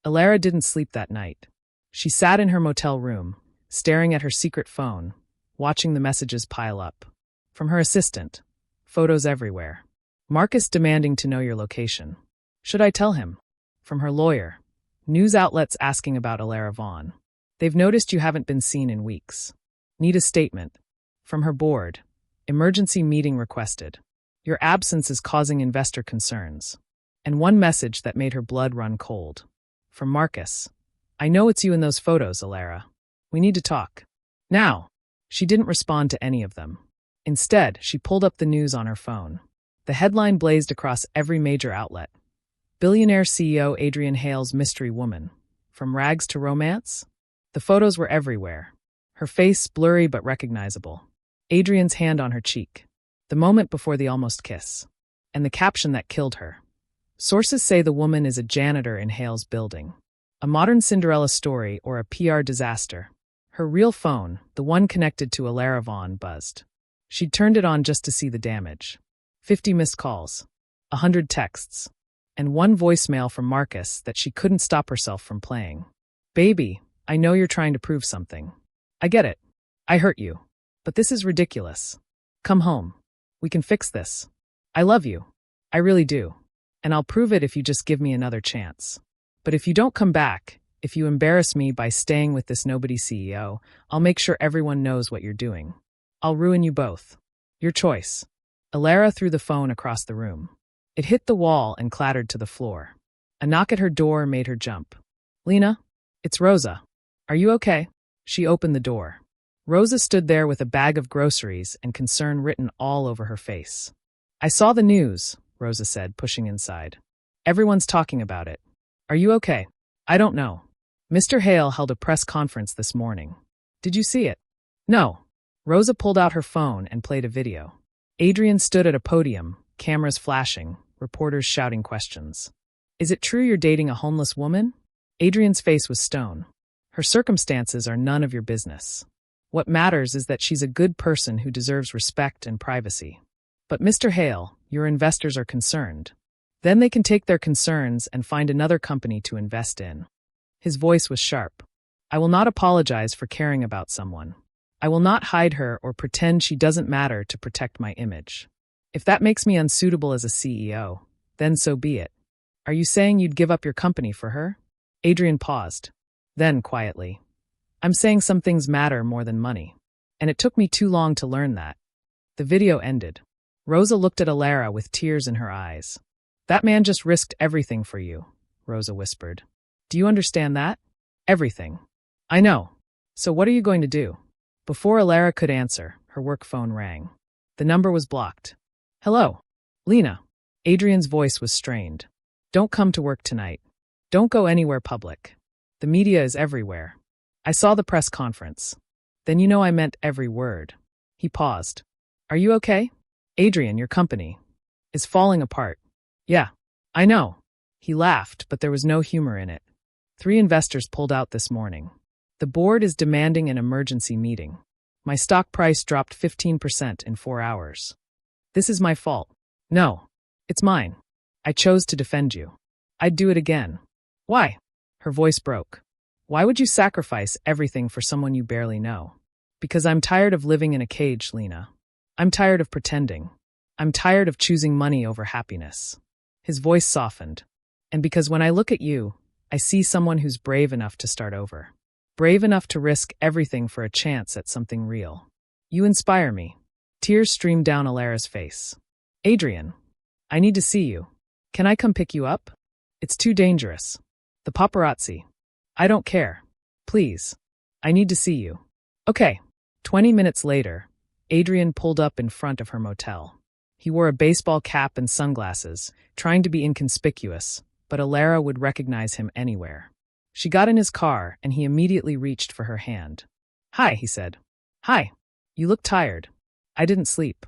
Elara didn't sleep that night. She sat in her motel room, staring at her secret phone, watching the messages pile up. From her assistant. Photos everywhere. Marcus demanding to know your location. Should I tell him? From her lawyer. News outlets asking about Elara Vaughn. They've noticed you haven't been seen in weeks. Need a statement. From her board. Emergency meeting requested. Your absence is causing investor concerns. And one message that made her blood run cold. From Marcus. I know it's you in those photos, Elara. We need to talk. Now. She didn't respond to any of them. Instead, she pulled up the news on her phone. The headline blazed across every major outlet. Billionaire CEO Adrian Hale's mystery woman. From rags to romance? The photos were everywhere. Her face blurry but recognizable. Adrian's hand on her cheek. The moment before the almost kiss. And the caption that killed her. Sources say the woman is a janitor in Hale's building. A modern Cinderella story or a PR disaster. Her real phone, the one connected to Elara Vaughn, buzzed. She'd turned it on just to see the damage. 50 missed calls. 100 texts. And one voicemail from Marcus that she couldn't stop herself from playing. Baby, I know you're trying to prove something. I get it. I hurt you. But this is ridiculous. Come home. We can fix this. I love you. I really do. And I'll prove it if you just give me another chance. But if you don't come back, if you embarrass me by staying with this nobody CEO, I'll make sure everyone knows what you're doing. I'll ruin you both. Your choice. Elara threw the phone across the room. It hit the wall and clattered to the floor. A knock at her door made her jump. Lena? It's Rosa. Are you okay? She opened the door. Rosa stood there with a bag of groceries and concern written all over her face. I saw the news, Rosa said, pushing inside. Everyone's talking about it. Are you okay? I don't know. Mr. Hale held a press conference this morning. Did you see it? No. Rosa pulled out her phone and played a video. Adrian stood at a podium, cameras flashing, reporters shouting questions. Is it true you're dating a homeless woman? Adrian's face was stone. Her circumstances are none of your business. What matters is that she's a good person who deserves respect and privacy. But Mr. Hale, your investors are concerned. Then they can take their concerns and find another company to invest in. His voice was sharp. I will not apologize for caring about someone. I will not hide her or pretend she doesn't matter to protect my image. If that makes me unsuitable as a CEO, then so be it. Are you saying you'd give up your company for her? Adrian paused. Then, quietly, I'm saying some things matter more than money. And it took me too long to learn that. The video ended. Rosa looked at Elara with tears in her eyes. That man just risked everything for you, Rosa whispered. Do you understand that? Everything. I know. So what are you going to do? Before Elara could answer, her work phone rang. The number was blocked. Hello. Lena. Adrian's voice was strained. Don't come to work tonight. Don't go anywhere public. The media is everywhere. I saw the press conference. Then you know I meant every word. He paused. Are you okay? Adrian, your company is falling apart. Yeah, I know. He laughed, but there was no humor in it. 3 investors pulled out this morning. The board is demanding an emergency meeting. My stock price dropped 15% in 4 hours. This is my fault. No, it's mine. I chose to defend you. I'd do it again. Why? Her voice broke. Why would you sacrifice everything for someone you barely know? Because I'm tired of living in a cage, Lena. I'm tired of pretending. I'm tired of choosing money over happiness. His voice softened. And because when I look at you, I see someone who's brave enough to start over. Brave enough to risk everything for a chance at something real. You inspire me. Tears streamed down Elara's face. Adrian, I need to see you. Can I come pick you up? It's too dangerous. The paparazzi. I don't care. Please. I need to see you. Okay. 20 minutes later, Adrian pulled up in front of her motel. He wore a baseball cap and sunglasses, trying to be inconspicuous, but Elara would recognize him anywhere. She got in his car, and he immediately reached for her hand. Hi, he said. Hi. You look tired. I didn't sleep.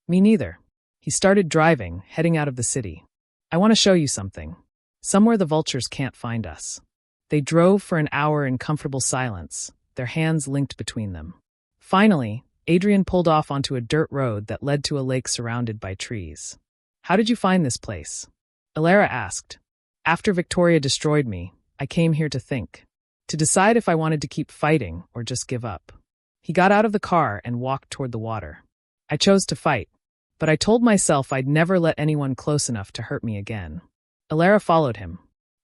Me neither. He started driving, heading out of the city. I want to show you something. Somewhere the vultures can't find us. They drove for an hour in comfortable silence, their hands linked between them. Finally, Adrian pulled off onto a dirt road that led to a lake surrounded by trees. How did you find this place? Elara asked. After Victoria destroyed me, I came here to think. To decide if I wanted to keep fighting or just give up. He got out of the car and walked toward the water. I chose to fight, but I told myself I'd never let anyone close enough to hurt me again. Elara followed him.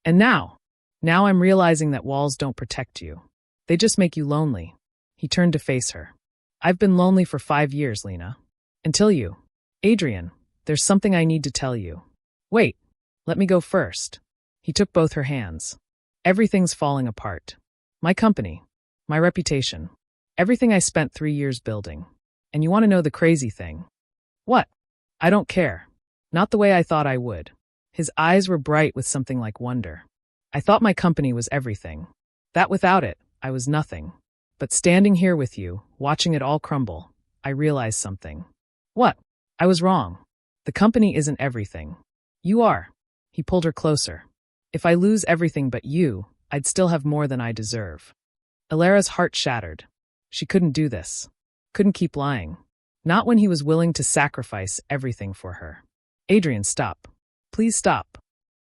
And now I'm realizing that walls don't protect you. They just make you lonely. He turned to face her. I've been lonely for 5 years, Lena. Until you. Adrian, there's something I need to tell you. Wait, let me go first. He took both her hands. Everything's falling apart. My company. My reputation. Everything I spent 3 years building. And you want to know the crazy thing? What? I don't care. Not the way I thought I would. His eyes were bright with something like wonder. I thought my company was everything. That without it, I was nothing. But standing here with you, watching it all crumble, I realized something. What? I was wrong. The company isn't everything. You are. He pulled her closer. If I lose everything but you, I'd still have more than I deserve. Elara's heart shattered. She couldn't do this. Couldn't keep lying. Not when he was willing to sacrifice everything for her. Adrian, stop. Please stop.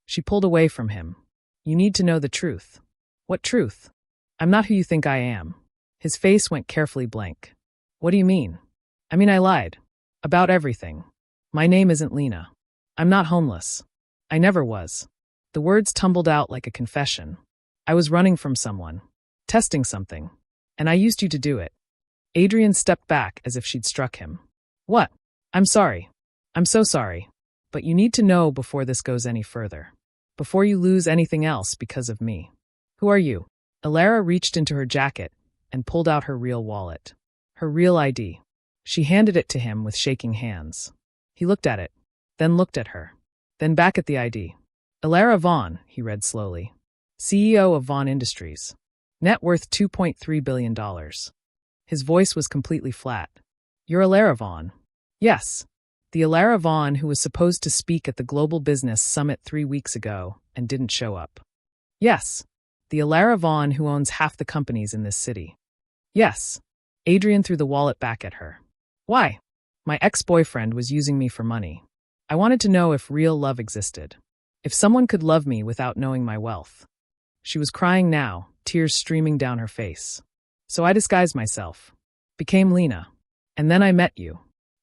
She pulled away from him. You need to know the truth. What truth? I'm not who you think I am. His face went carefully blank. What do you mean? I mean, I lied. About everything. My name isn't Lena. I'm not homeless. I never was. The words tumbled out like a confession. I was running from someone. Testing something. And I used you to do it. Adrian stepped back as if she'd struck him. What? I'm sorry. I'm so sorry. But you need to know before this goes any further. Before you lose anything else because of me. Who are you? Elara reached into her jacket and pulled out her real wallet. Her real ID. She handed it to him with shaking hands. He looked at it, then looked at her, then back at the ID. Elara Vaughn, he read slowly. CEO of Vaughn Industries. Net worth $2.3 billion. His voice was completely flat. You're Elara Vaughn. Yes. The Elara Vaughn who was supposed to speak at the Global Business Summit 3 weeks ago and didn't show up. Yes. The Elara Vaughn who owns half the companies in this city. Yes. Adrian threw the wallet back at her. Why? My ex-boyfriend was using me for money. I wanted to know if real love existed. If someone could love me without knowing my wealth. She was crying now, tears streaming down her face. So I disguised myself. Became Lena. And then I met you.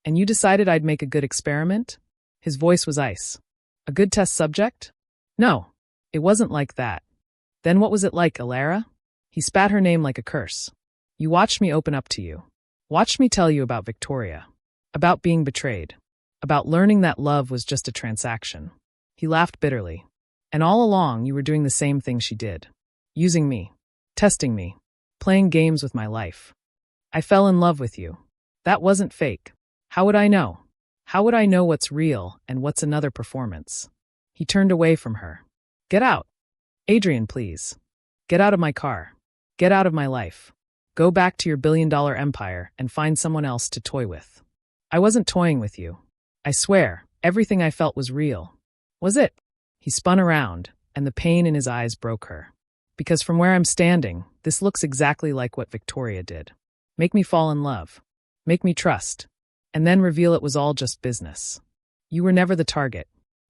And you decided I'd make a good experiment? His voice was ice. A good test subject? No, it wasn't like that. Then what was it like, Elara? He spat her name like a curse. You watched me open up to you. Watched me tell you about Victoria. About being betrayed. About learning that love was just a transaction. He laughed bitterly. And all along you were doing the same thing she did. Using me. Testing me. Playing games with my life. I fell in love with you. That wasn't fake. How would I know? How would I know what's real and what's another performance? He turned away from her. Get out. Adrian, please. Get out of my car. Get out of my life. Go back to your billion-dollar empire and find someone else to toy with. I wasn't toying with you. I swear, everything I felt was real. Was it? He spun around, and the pain in his eyes broke her. Because from where I'm standing, this looks exactly like what Victoria did. Make me fall in love. Make me trust. And then reveal it was all just business. You were never the target.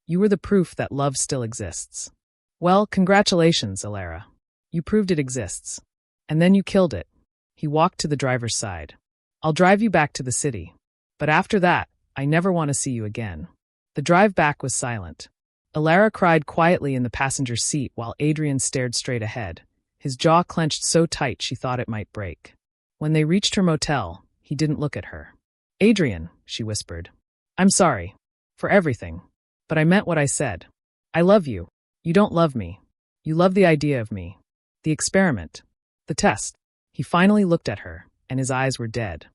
You were the proof that love still exists. Well, congratulations, Elara. You proved it exists. And then you killed it. He walked to the driver's side. I'll drive you back to the city. But after that, I never want to see you again. The drive back was silent. Elara cried quietly in the passenger seat while Adrian stared straight ahead, his jaw clenched so tight she thought it might break. When they reached her motel, he didn't look at her. Adrian, she whispered. I'm sorry. For everything. But I meant what I said. I love you. You don't love me. You love the idea of me. The experiment. The test. He finally looked at her, and his eyes were dead.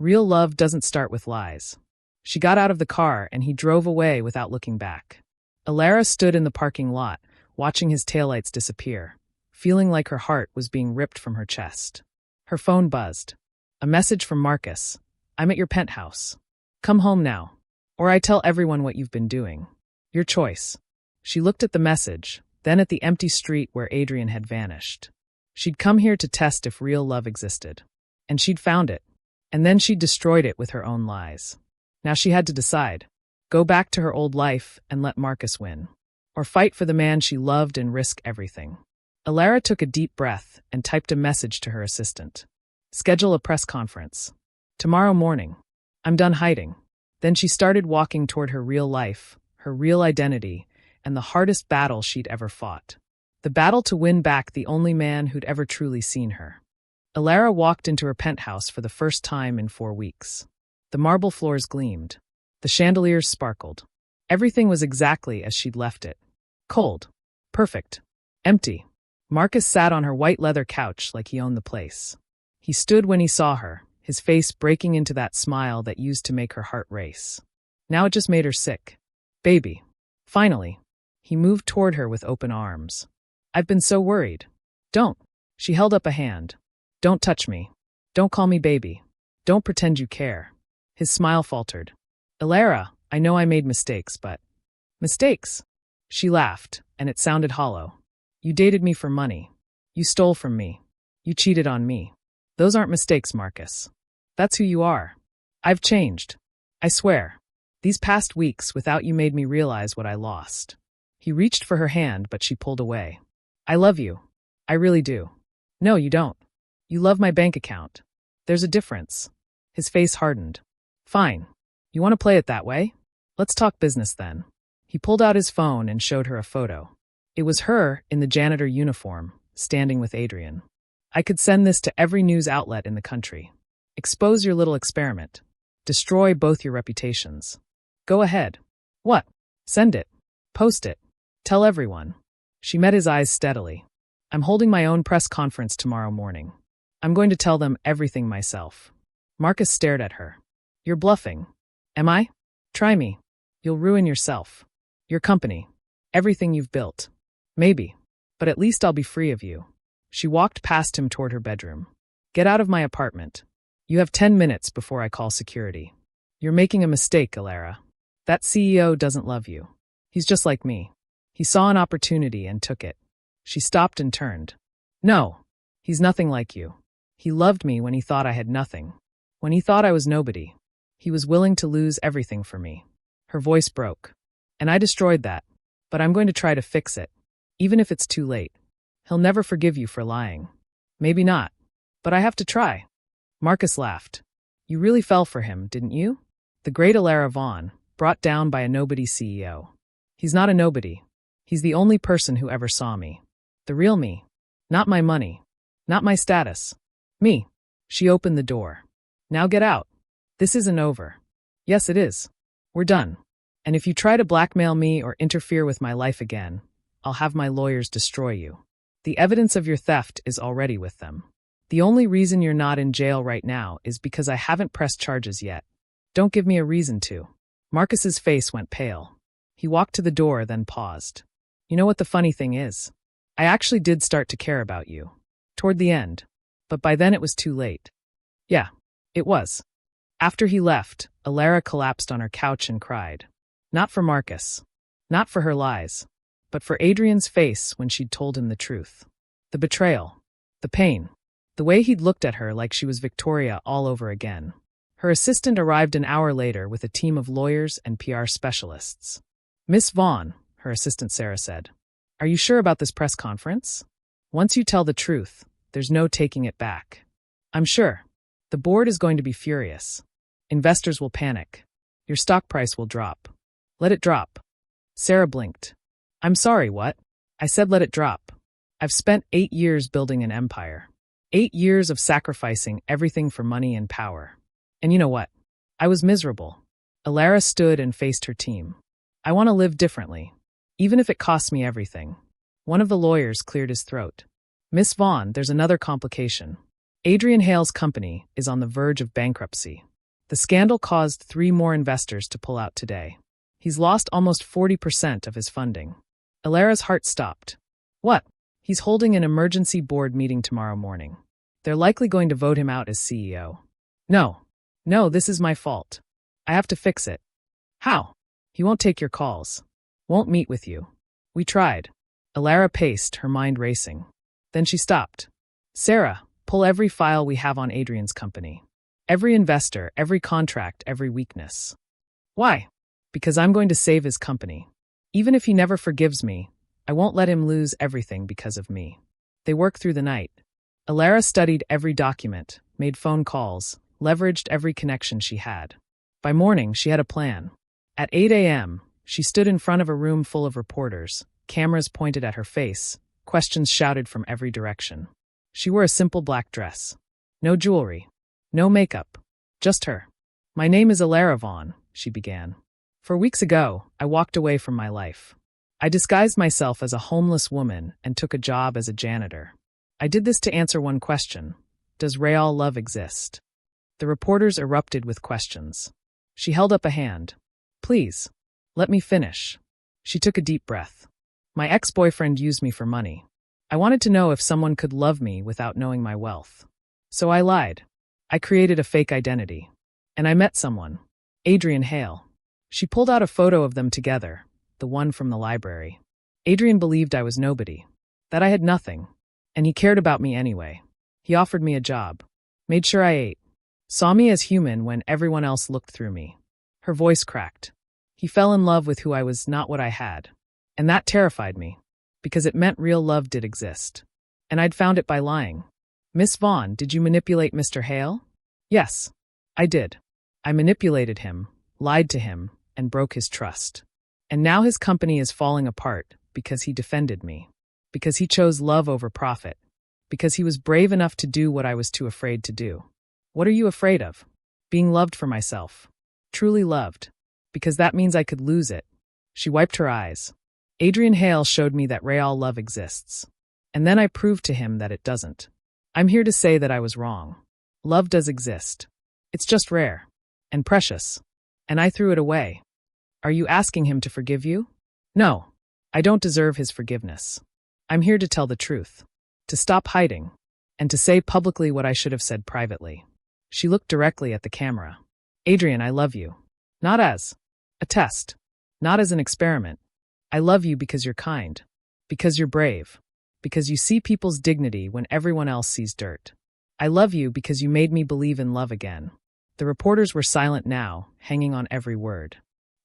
Real love doesn't start with lies. She got out of the car and he drove away without looking back. Elara stood in the parking lot, watching his taillights disappear, feeling like her heart was being ripped from her chest. Her phone buzzed. A message from Marcus. I'm at your penthouse. Come home now. Or I tell everyone what you've been doing. Your choice. She looked at the message, then at the empty street where Adrian had vanished. She'd come here to test if real love existed. And she'd found it. And then she'd destroyed it with her own lies. Now she had to decide. Go back to her old life and let Marcus win. Or fight for the man she loved and risk everything. Elara took a deep breath and typed a message to her assistant. Schedule a press conference. Tomorrow morning. I'm done hiding. Then she started walking toward her real life, her real identity, and the hardest battle she'd ever fought. The battle to win back the only man who'd ever truly seen her. Elara walked into her penthouse for the first time in 4 weeks. The marble floors gleamed. The chandeliers sparkled. Everything was exactly as she'd left it. Cold. Perfect. Empty. Marcus sat on her white leather couch like he owned the place. He stood when he saw her, his face breaking into that smile that used to make her heart race. Now it just made her sick. Baby. Finally. He moved toward her with open arms. I've been so worried. Don't. She held up a hand. Don't touch me. Don't call me baby. Don't pretend you care. His smile faltered. Elara, I know I made mistakes, but... Mistakes? She laughed, and it sounded hollow. You dated me for money. You stole from me. You cheated on me. Those aren't mistakes, Marcus. That's who you are. I've changed. I swear. These past weeks without you made me realize what I lost. He reached for her hand, but she pulled away. I love you. I really do. No, you don't. You love my bank account. There's a difference. His face hardened. Fine. You want to play it that way? Let's talk business then. He pulled out his phone and showed her a photo. It was her in the janitor uniform, standing with Adrian. I could send this to every news outlet in the country. Expose your little experiment. Destroy both your reputations. Go ahead. What? Send it. Post it. Tell everyone. She met his eyes steadily. I'm holding my own press conference tomorrow morning. I'm going to tell them everything myself. Marcus stared at her. You're bluffing. Am I? Try me. You'll ruin yourself. Your company. Everything you've built. Maybe. But at least I'll be free of you. She walked past him toward her bedroom. Get out of my apartment. You have 10 minutes before I call security. You're making a mistake, Elara. That CEO doesn't love you. He's just like me. He saw an opportunity and took it. She stopped and turned. No. He's nothing like you. He loved me when he thought I had nothing. When he thought I was nobody. He was willing to lose everything for me. Her voice broke. And I destroyed that. But I'm going to try to fix it. Even if it's too late. He'll never forgive you for lying. Maybe not. But I have to try. Marcus laughed. You really fell for him, didn't you? The great Elara Vaughn, brought down by a nobody CEO. He's not a nobody. He's the only person who ever saw me. The real me. Not my money. Not my status. Me. She opened the door. Now get out. This isn't over. Yes, it is. We're done. And if you try to blackmail me or interfere with my life again, I'll have my lawyers destroy you. The evidence of your theft is already with them. The only reason you're not in jail right now is because I haven't pressed charges yet. Don't give me a reason to. Marcus's face went pale. He walked to the door, then paused. You know what the funny thing is? I actually did start to care about you. Toward the end. But by then it was too late. Yeah, it was. After he left, Elara collapsed on her couch and cried. Not for Marcus. Not for her lies. But for Adrian's face when she'd told him the truth. The betrayal. The pain. The way he'd looked at her like she was Victoria all over again. Her assistant arrived an hour later with a team of lawyers and PR specialists. Miss Vaughn, her assistant Sarah said, are you sure about this press conference? Once you tell the truth, there's no taking it back. I'm sure. The board is going to be furious. Investors will panic. Your stock price will drop. Let it drop. Sarah blinked. I'm sorry, what? I said let it drop. I've spent 8 years building an empire. 8 years of sacrificing everything for money and power. And you know what? I was miserable. Elara stood and faced her team. I want to live differently. Even if it costs me everything. One of the lawyers cleared his throat. Miss Vaughn, there's another complication. Adrian Hale's company is on the verge of bankruptcy. The scandal caused 3 more investors to pull out today. He's lost almost 40% of his funding. Elara's heart stopped. What? He's holding an emergency board meeting tomorrow morning. They're likely going to vote him out as CEO. No, this is my fault. I have to fix it. How? He won't take your calls. Won't meet with you. We tried. Elara paced, her mind racing. Then she stopped. Sarah, pull every file we have on Adrian's company. Every investor, every contract, every weakness. Why? Because I'm going to save his company. Even if he never forgives me, I won't let him lose everything because of me. They worked through the night. Elara studied every document, made phone calls, leveraged every connection she had. By morning, she had a plan. At 8 a.m., she stood in front of a room full of reporters, cameras pointed at her face, questions shouted from every direction. She wore a simple black dress. No jewelry. No makeup. Just her. My name is Elara Vaughn, she began. 4 weeks ago, I walked away from my life. I disguised myself as a homeless woman and took a job as a janitor. I did this to answer one question. Does real love exist? The reporters erupted with questions. She held up a hand. Please, let me finish. She took a deep breath. My ex-boyfriend used me for money. I wanted to know if someone could love me without knowing my wealth. So I lied. I created a fake identity. And I met someone. Adrian Hale. She pulled out a photo of them together, the one from the library. Adrian believed I was nobody, that I had nothing, and he cared about me anyway. He offered me a job, made sure I ate, saw me as human when everyone else looked through me. Her voice cracked. He fell in love with who I was, not what I had. And that terrified me, because it meant real love did exist. And I'd found it by lying. Miss Vaughn, did you manipulate Mr. Hale? Yes, I did. I manipulated him, lied to him, and broke his trust. And now his company is falling apart because he defended me, because he chose love over profit, because he was brave enough to do what I was too afraid to do. What are you afraid of? Being loved for myself. Truly loved. Because that means I could lose it. She wiped her eyes. Adrian Hale showed me that real love exists. And then I proved to him that it doesn't. I'm here to say that I was wrong. Love does exist. It's just rare. And precious. And I threw it away. Are you asking him to forgive you? No. I don't deserve his forgiveness. I'm here to tell the truth. To stop hiding. And to say publicly what I should have said privately. She looked directly at the camera. Adrian, I love you. Not as a test. Not as an experiment. I love you because you're kind. Because you're brave. Because you see people's dignity when everyone else sees dirt. I love you because you made me believe in love again. The reporters were silent now, hanging on every word.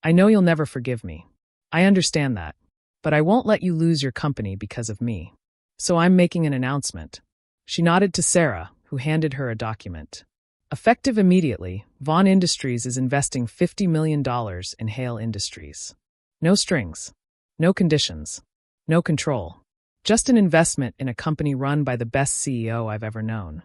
I know you'll never forgive me. I understand that. But I won't let you lose your company because of me. So I'm making an announcement. She nodded to Sarah, who handed her a document. Effective immediately, Vaughn Industries is investing $50 million in Hale Industries. No strings. No conditions. No control. Just an investment in a company run by the best CEO I've ever known.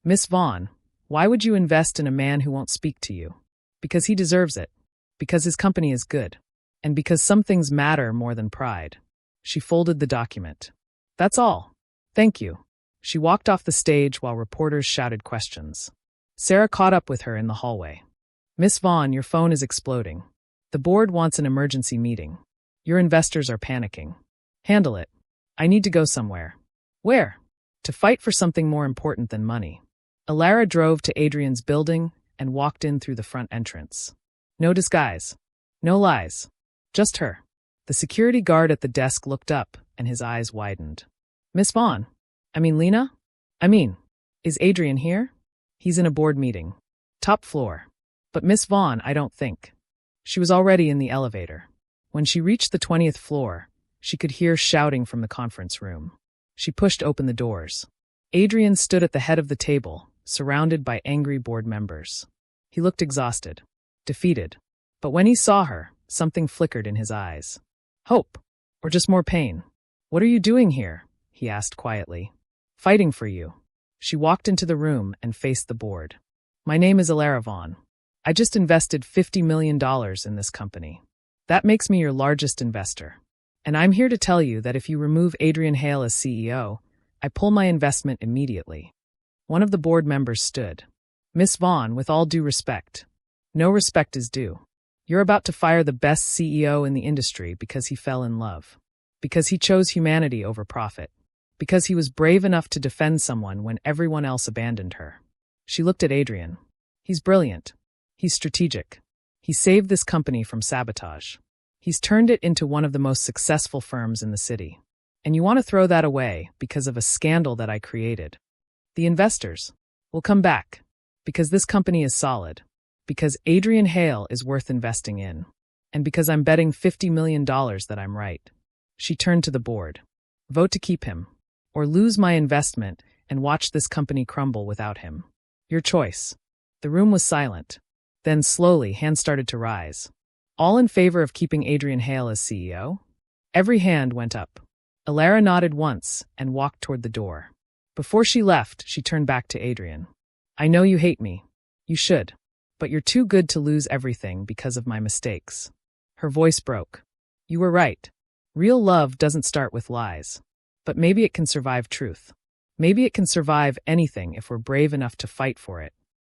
Miss Vaughn, why would you invest in a man who won't speak to you? Because he deserves it. Because his company is good. And because some things matter more than pride. She folded the document. That's all. Thank you. She walked off the stage while reporters shouted questions. Sarah caught up with her in the hallway. Miss Vaughn, your phone is exploding. The board wants an emergency meeting. Your investors are panicking. Handle it. I need to go somewhere. Where? To fight for something more important than money. Elara drove to Adrian's building and walked in through the front entrance. No disguise. No lies. Just her. The security guard at the desk looked up and his eyes widened. Miss Vaughn? Lena? Is Adrian here? He's in a board meeting. Top floor. But Miss Vaughn, I don't think. She was already in the elevator. When she reached the 20th floor, she could hear shouting from the conference room. She pushed open the doors. Adrian stood at the head of the table, surrounded by angry board members. He looked exhausted, defeated. But when he saw her, something flickered in his eyes. Hope. Or just more pain. What are you doing here? He asked quietly. Fighting for you. She walked into the room and faced the board. My name is Elara Vaughn. I just invested $50 million in this company. That makes me your largest investor. And I'm here to tell you that if you remove Adrian Hale as CEO, I pull my investment immediately. One of the board members stood. Miss Vaughn, with all due respect. No respect is due. You're about to fire the best CEO in the industry because he fell in love. Because he chose humanity over profit. Because he was brave enough to defend someone when everyone else abandoned her. She looked at Adrian. He's brilliant. He's strategic. He saved this company from sabotage. He's turned it into one of the most successful firms in the city. And you want to throw that away because of a scandal that I created. The investors will come back because this company is solid, because Adrian Hale is worth investing in, and because I'm betting $50 million that I'm right. She turned to the board. Vote to keep him, or lose my investment and watch this company crumble without him. Your choice. The room was silent. Then slowly, hands started to rise. All in favor of keeping Adrian Hale as CEO? Every hand went up. Elara nodded once and walked toward the door. Before she left, she turned back to Adrian. I know you hate me. You should. But you're too good to lose everything because of my mistakes. Her voice broke. You were right. Real love doesn't start with lies. But maybe it can survive truth. Maybe it can survive anything if we're brave enough to fight for it.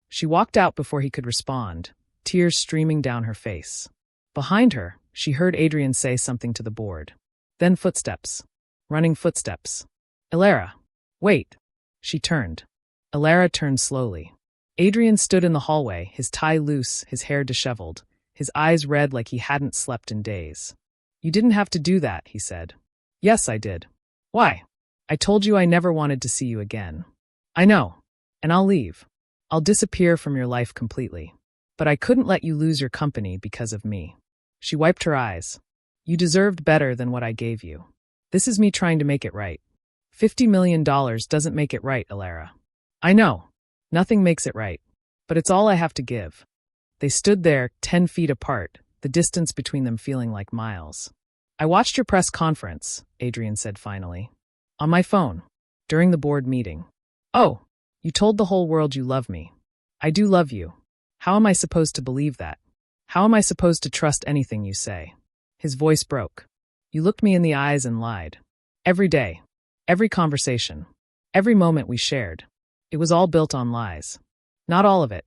She walked out before he could respond, tears streaming down her face. Behind her, she heard Adrian say something to the board. Then footsteps. Running footsteps. Elara. Wait. She turned. Elara turned slowly. Adrian stood in the hallway, his tie loose, his hair disheveled, his eyes red like he hadn't slept in days. You didn't have to do that, he said. Yes, I did. Why? I told you I never wanted to see you again. I know. And I'll leave. I'll disappear from your life completely. But I couldn't let you lose your company because of me. She wiped her eyes. You deserved better than what I gave you. This is me trying to make it right. $50 million doesn't make it right, Elara. I know. Nothing makes it right. But it's all I have to give. They stood there, 10 feet apart, the distance between them feeling like miles. I watched your press conference, Adrian said finally. On my phone. During the board meeting. Oh, you told the whole world you love me. I do love you. How am I supposed to believe that? How am I supposed to trust anything you say? His voice broke. You looked me in the eyes and lied. Every day. Every conversation. Every moment we shared. It was all built on lies. Not all of it.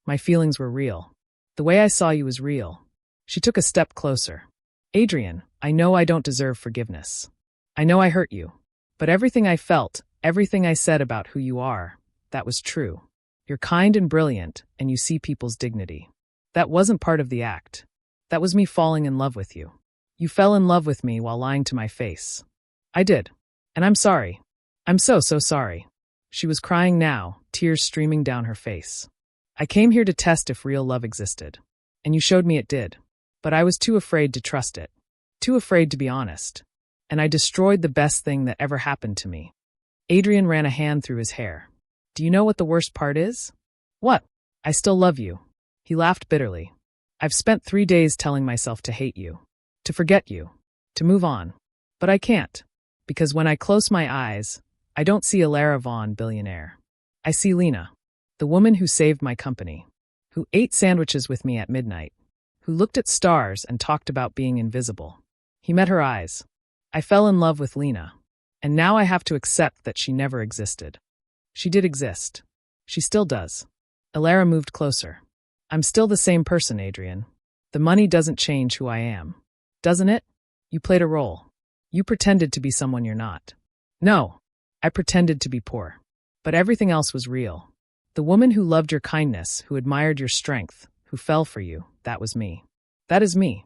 My feelings were real. The way I saw you was real. She took a step closer. Adrian, I know I don't deserve forgiveness. I know I hurt you. But everything I felt, everything I said about who you are, that was true. You're kind and brilliant, and you see people's dignity. That wasn't part of the act. That was me falling in love with you. You fell in love with me while lying to my face. I did. And I'm sorry. I'm so sorry. She was crying now, tears streaming down her face. I came here to test if real love existed. And you showed me it did. But I was too afraid to trust it. Too afraid to be honest. And I destroyed the best thing that ever happened to me. Adrian ran a hand through his hair. Do you know what the worst part is? What? I still love you. He laughed bitterly. I've spent 3 days telling myself to hate you. To forget you. To move on. But I can't. Because when I close my eyes, I don't see Elara Vaughn, billionaire. I see Lena, the woman who saved my company, who ate sandwiches with me at midnight, who looked at stars and talked about being invisible. He met her eyes. I fell in love with Lena, and now I have to accept that she never existed. She did exist. She still does. Elara moved closer. I'm still the same person, Adrian. The money doesn't change who I am. Doesn't it? You played a role. You pretended to be someone you're not. No, I pretended to be poor. But everything else was real. The woman who loved your kindness, who admired your strength, who fell for you, that was me. That is me.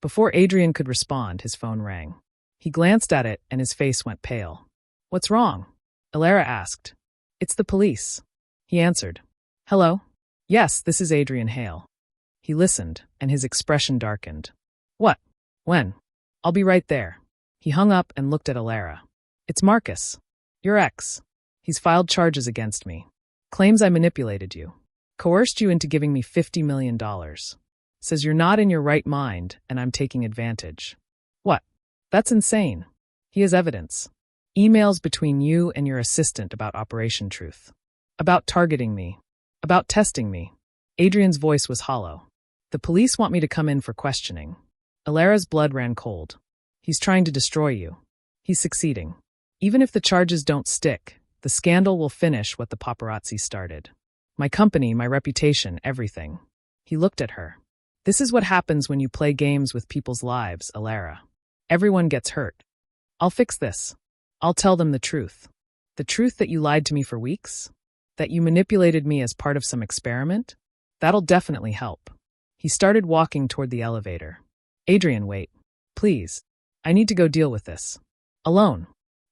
Before Adrian could respond, his phone rang. He glanced at it and his face went pale. What's wrong? Elara asked. It's the police. He answered. Hello? Yes, this is Adrian Hale. He listened, and his expression darkened. What? When? I'll be right there. He hung up and looked at Elara. It's Marcus. Your ex. He's filed charges against me. Claims I manipulated you. Coerced you into giving me $50 million. Says you're not in your right mind and I'm taking advantage. What? That's insane. He has evidence. Emails between you and your assistant about Operation Truth. About targeting me. About testing me. Adrian's voice was hollow. The police want me to come in for questioning. Elara's blood ran cold. He's trying to destroy you. He's succeeding. Even if the charges don't stick, the scandal will finish what the paparazzi started. My company, my reputation, everything. He looked at her. This is what happens when you play games with people's lives, Elara. Everyone gets hurt. I'll fix this. I'll tell them the truth. The truth that you lied to me for weeks? That you manipulated me as part of some experiment? That'll definitely help. He started walking toward the elevator. Adrian, wait. Please. I need to go deal with this. Alone.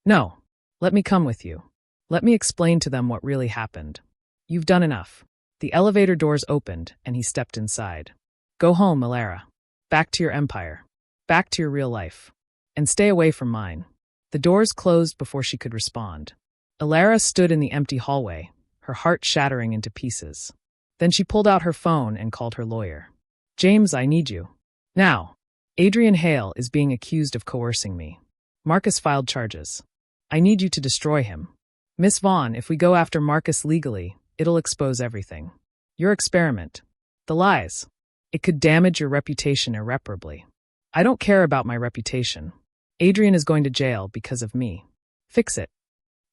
No. Let me come with you. Let me explain to them what really happened. You've done enough. The elevator doors opened, and he stepped inside. Go home, Elara. Back to your empire. Back to your real life. And stay away from mine. The doors closed before she could respond. Elara stood in the empty hallway, her heart shattering into pieces. Then she pulled out her phone and called her lawyer. James, I need you. Now. Adrian Hale is being accused of coercing me. Marcus filed charges. I need you to destroy him. Miss Vaughn, if we go after Marcus legally, it'll expose everything. Your experiment. The lies. It could damage your reputation irreparably. I don't care about my reputation. Adrian is going to jail because of me. Fix it.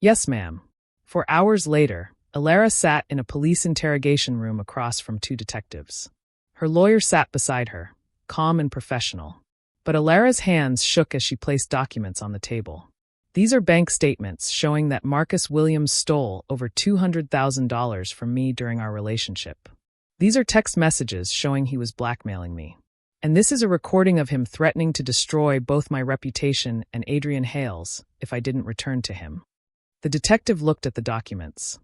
Yes, ma'am. 4 hours later, Elara sat in a police interrogation room across from 2 detectives. Her lawyer sat beside her, calm and professional. But Elara's hands shook as she placed documents on the table. These are bank statements showing that Marcus Williams stole over $200,000 from me during our relationship. These are text messages showing he was blackmailing me. And this is a recording of him threatening to destroy both my reputation and Adrian Hale's if I didn't return to him. The detective looked at the documents.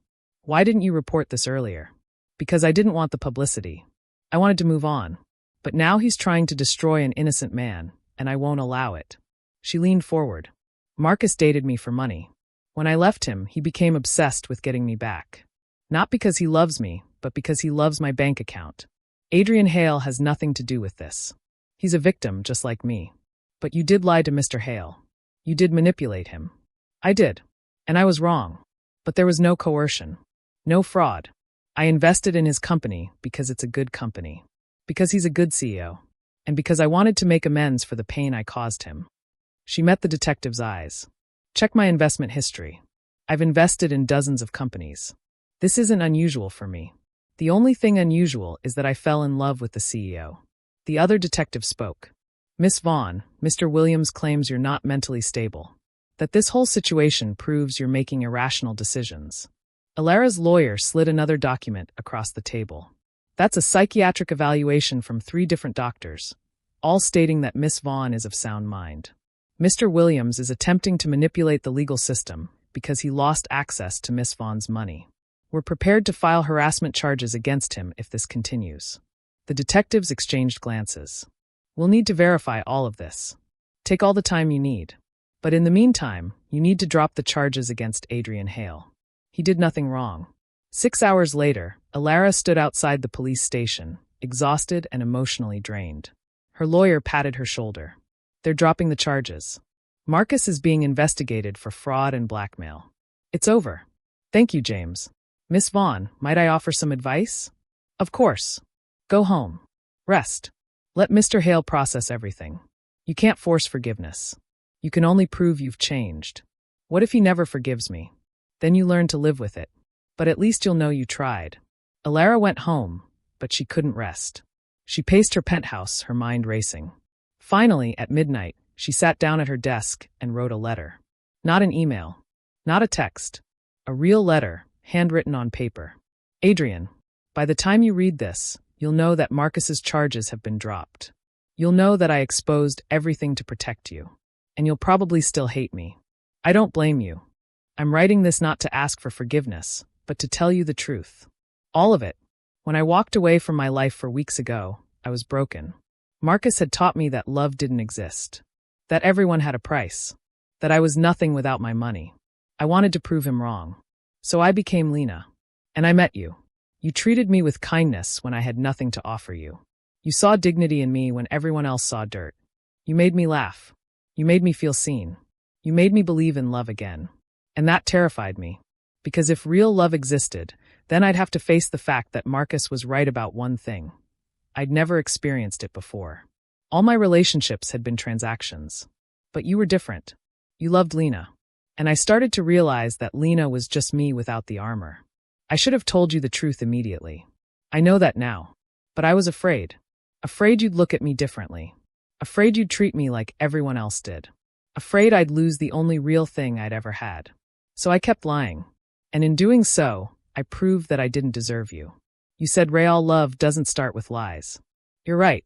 Why didn't you report this earlier? Because I didn't want the publicity. I wanted to move on. But now he's trying to destroy an innocent man, and I won't allow it. She leaned forward. Marcus dated me for money. When I left him, he became obsessed with getting me back. Not because he loves me, but because he loves my bank account. Adrian Hale has nothing to do with this. He's a victim, just like me. But you did lie to Mr. Hale. You did manipulate him. I did. And I was wrong. But there was no coercion. No fraud. I invested in his company because it's a good company. Because he's a good CEO. And because I wanted to make amends for the pain I caused him. She met the detective's eyes. Check my investment history. I've invested in dozens of companies. This isn't unusual for me. The only thing unusual is that I fell in love with the CEO. The other detective spoke. Miss Vaughn, Mr. Williams claims you're not mentally stable. That this whole situation proves you're making irrational decisions. Elara's lawyer slid another document across the table. That's a psychiatric evaluation from 3 different doctors, all stating that Miss Vaughn is of sound mind. Mr. Williams is attempting to manipulate the legal system because he lost access to Miss Vaughn's money. We're prepared to file harassment charges against him if this continues. The detectives exchanged glances. We'll need to verify all of this. Take all the time you need. But in the meantime, you need to drop the charges against Adrian Hale. He did nothing wrong. 6 hours later, Elara stood outside the police station, exhausted and emotionally drained. Her lawyer patted her shoulder. They're dropping the charges. Marcus is being investigated for fraud and blackmail. It's over. Thank you, James. Miss Vaughn, might I offer some advice? Of course. Go home. Rest. Let Mr. Hale process everything. You can't force forgiveness. You can only prove you've changed. What if he never forgives me? Then you learn to live with it. But at least you'll know you tried. Elara went home, but she couldn't rest. She paced her penthouse, her mind racing. Finally, at midnight, she sat down at her desk and wrote a letter. Not an email. Not a text. A real letter, handwritten on paper. Adrian, by the time you read this, you'll know that Marcus's charges have been dropped. You'll know that I exposed everything to protect you. And you'll probably still hate me. I don't blame you. I'm writing this not to ask for forgiveness, but to tell you the truth. All of it. When I walked away from my life 4 weeks ago, I was broken. Marcus had taught me that love didn't exist. That everyone had a price. That I was nothing without my money. I wanted to prove him wrong. So I became Lena. And I met you. You treated me with kindness when I had nothing to offer you. You saw dignity in me when everyone else saw dirt. You made me laugh. You made me feel seen. You made me believe in love again. And that terrified me. Because if real love existed, then I'd have to face the fact that Marcus was right about one thing. I'd never experienced it before. All my relationships had been transactions. But you were different. You loved Lena. And I started to realize that Lena was just me without the armor. I should have told you the truth immediately. I know that now. But I was afraid. Afraid you'd look at me differently. Afraid you'd treat me like everyone else did. Afraid I'd lose the only real thing I'd ever had. So I kept lying. And in doing so, I proved that I didn't deserve you. You said real love doesn't start with lies. You're right.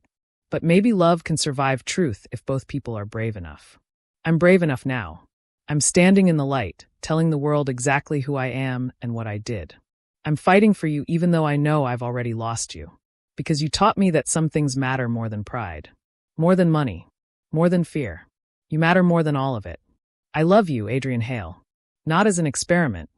But maybe love can survive truth if both people are brave enough. I'm brave enough now. I'm standing in the light, telling the world exactly who I am and what I did. I'm fighting for you even though I know I've already lost you. Because you taught me that some things matter more than pride. More than money. More than fear. You matter more than all of it. I love you, Adrian Hale. Not as an experiment.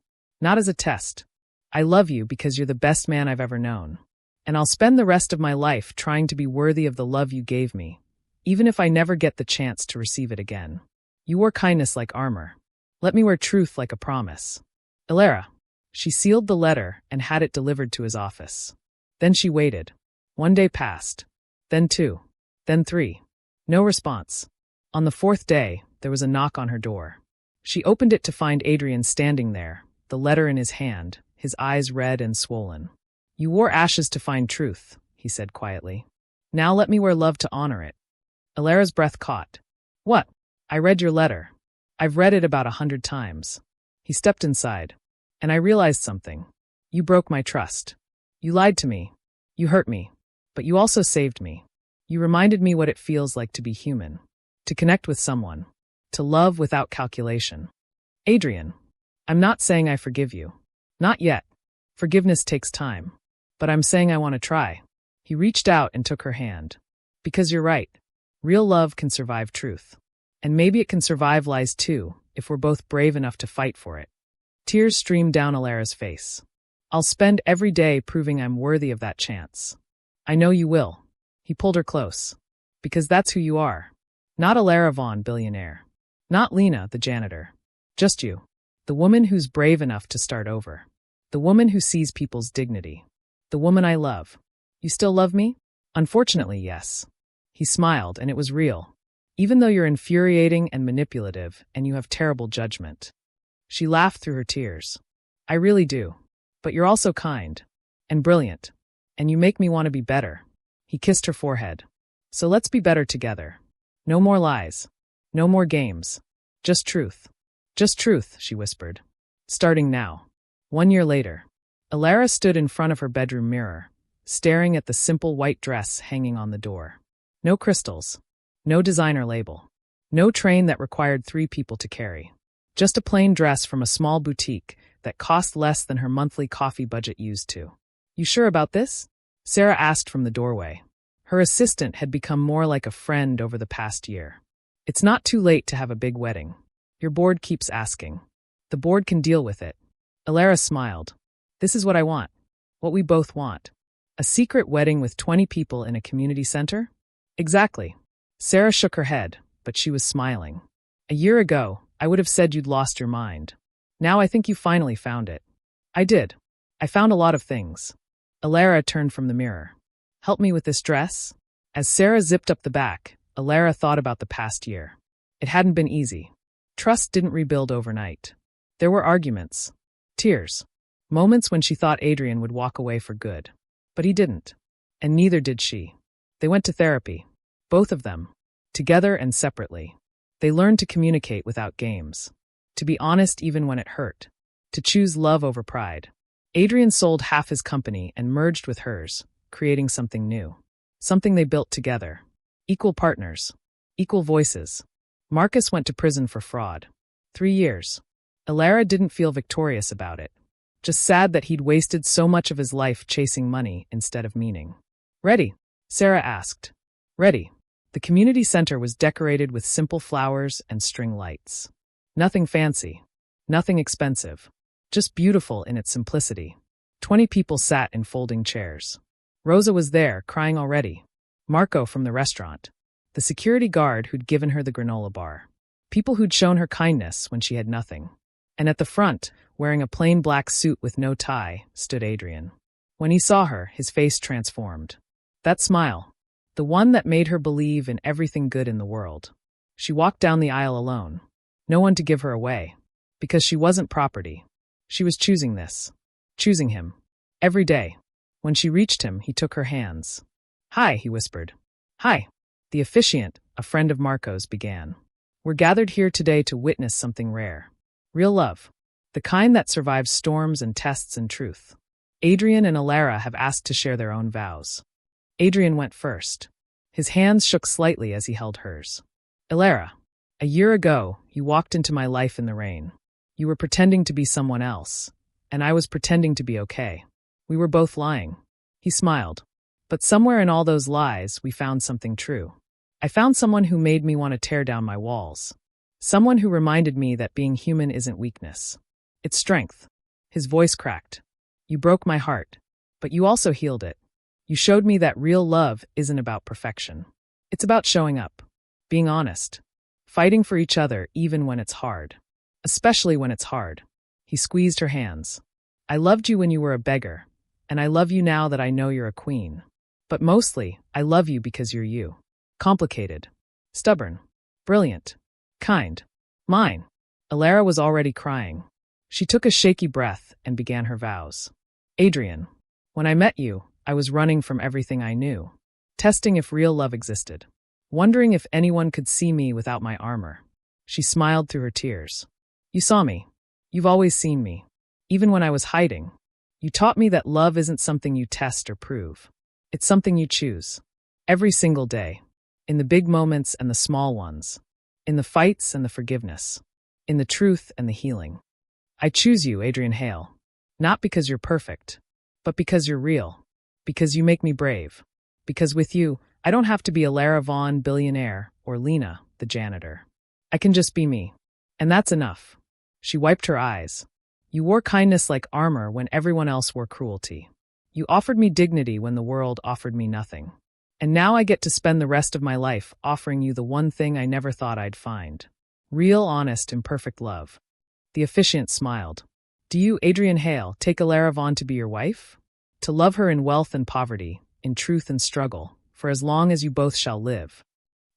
Not as a test. I love you because you're the best man I've ever known. And I'll spend the rest of my life trying to be worthy of the love you gave me, even if I never get the chance to receive it again. You wore kindness like armor. Let me wear truth like a promise. Elara. She sealed the letter and had it delivered to his office. Then she waited. 1 day passed. Then 2. Then 3. No response. On the 4th day, there was a knock on her door. She opened it to find Adrian standing there, the letter in his hand, his eyes red and swollen. You wore ashes to find truth, he said quietly. Now let me wear love to honor it. Elara's breath caught. What? I read your letter. I've read it about 100 times. He stepped inside. And I realized something. You broke my trust. You lied to me. You hurt me. But you also saved me. You reminded me what it feels like to be human. To connect with someone. To love without calculation. Adrian, I'm not saying I forgive you. Not yet. Forgiveness takes time. But I'm saying I want to try. He reached out and took her hand. Because you're right. Real love can survive truth. And maybe it can survive lies too, if we're both brave enough to fight for it. Tears streamed down Elara's face. I'll spend every day proving I'm worthy of that chance. I know you will. He pulled her close. Because that's who you are. Not Elara Vaughn, billionaire. Not Lena, the janitor. Just you. The woman who's brave enough to start over. The woman who sees people's dignity. The woman I love. You still love me? Unfortunately, yes. He smiled, and it was real. Even though you're infuriating and manipulative, and you have terrible judgment. She laughed through her tears. I really do. But you're also kind. And brilliant. And you make me want to be better. He kissed her forehead. So let's be better together. No more lies. No more games. Just truth. Just truth, she whispered. Starting now. 1 year later. Elara stood in front of her bedroom mirror, staring at the simple white dress hanging on the door. No crystals. No designer label. No train that required 3 people to carry. Just a plain dress from a small boutique that cost less than her monthly coffee budget used to. You sure about this? Sarah asked from the doorway. Her assistant had become more like a friend over the past year. It's not too late to have a big wedding. Your board keeps asking. The board can deal with it. Elara smiled. This is what I want. What we both want. A secret wedding with 20 people in a community center? Exactly. Sarah shook her head, but she was smiling. A year ago, I would have said you'd lost your mind. Now I think you finally found it. I did. I found a lot of things. Elara turned from the mirror. Help me with this dress? As Sarah zipped up the back, Elara thought about the past year. It hadn't been easy. Trust didn't rebuild overnight. There were arguments. Tears. Moments when she thought Adrian would walk away for good. But he didn't. And neither did she. They went to therapy. Both of them. Together and separately. They learned to communicate without games. To be honest even when it hurt. To choose love over pride. Adrian sold half his company and merged with hers, creating something new. Something they built together. Equal partners. Equal voices. Marcus went to prison for fraud. 3 years. Elara didn't feel victorious about it. Just sad that he'd wasted so much of his life chasing money instead of meaning. Ready? Sarah asked. Ready. The community center was decorated with simple flowers and string lights. Nothing fancy. Nothing expensive. Just beautiful in its simplicity. 20 people sat in folding chairs. Rosa was there, crying already. Marco from the restaurant. The security guard who'd given her the granola bar. People who'd shown her kindness when she had nothing. And at the front, wearing a plain black suit with no tie, stood Adrian. When he saw her, his face transformed. That smile. The one that made her believe in everything good in the world. She walked down the aisle alone. No one to give her away. Because she wasn't property. She was choosing this. Choosing him. Every day. When she reached him, he took her hands. Hi, he whispered. Hi. The officiant, a friend of Marco's, began. We're gathered here today to witness something rare. Real love. The kind that survives storms and tests and truth. Adrian and Elara have asked to share their own vows. Adrian went first. His hands shook slightly as he held hers. Elara, a year ago, you walked into my life in the rain. You were pretending to be someone else, and I was pretending to be okay. We were both lying. He smiled. But somewhere in all those lies, we found something true. I found someone who made me want to tear down my walls. Someone who reminded me that being human isn't weakness. It's strength. His voice cracked. You broke my heart, but you also healed it. You showed me that real love isn't about perfection. It's about showing up, being honest, fighting for each other even when it's hard. Especially when it's hard. He squeezed her hands. I loved you when you were a beggar, and I love you now that I know you're a queen. But mostly, I love you because you're you. Complicated. Stubborn. Brilliant. Kind. Mine. Elara was already crying. She took a shaky breath and began her vows. Adrian, when I met you, I was running from everything I knew. Testing if real love existed. Wondering if anyone could see me without my armor. She smiled through her tears. You saw me. You've always seen me. Even when I was hiding. You taught me that love isn't something you test or prove. It's something you choose. Every single day. In the big moments and the small ones. In the fights and the forgiveness. In the truth and the healing. I choose you, Adrian Hale. Not because you're perfect. But because you're real. Because you make me brave. Because with you, I don't have to be Elara Vaughn, billionaire, or Lena, the janitor. I can just be me. And that's enough. She wiped her eyes. You wore kindness like armor when everyone else wore cruelty. You offered me dignity when the world offered me nothing. And now I get to spend the rest of my life offering you the one thing I never thought I'd find. Real, honest, imperfect love. The officiant smiled. Do you, Adrian Hale, take Elara Vaughn to be your wife? To love her in wealth and poverty, in truth and struggle, for as long as you both shall live.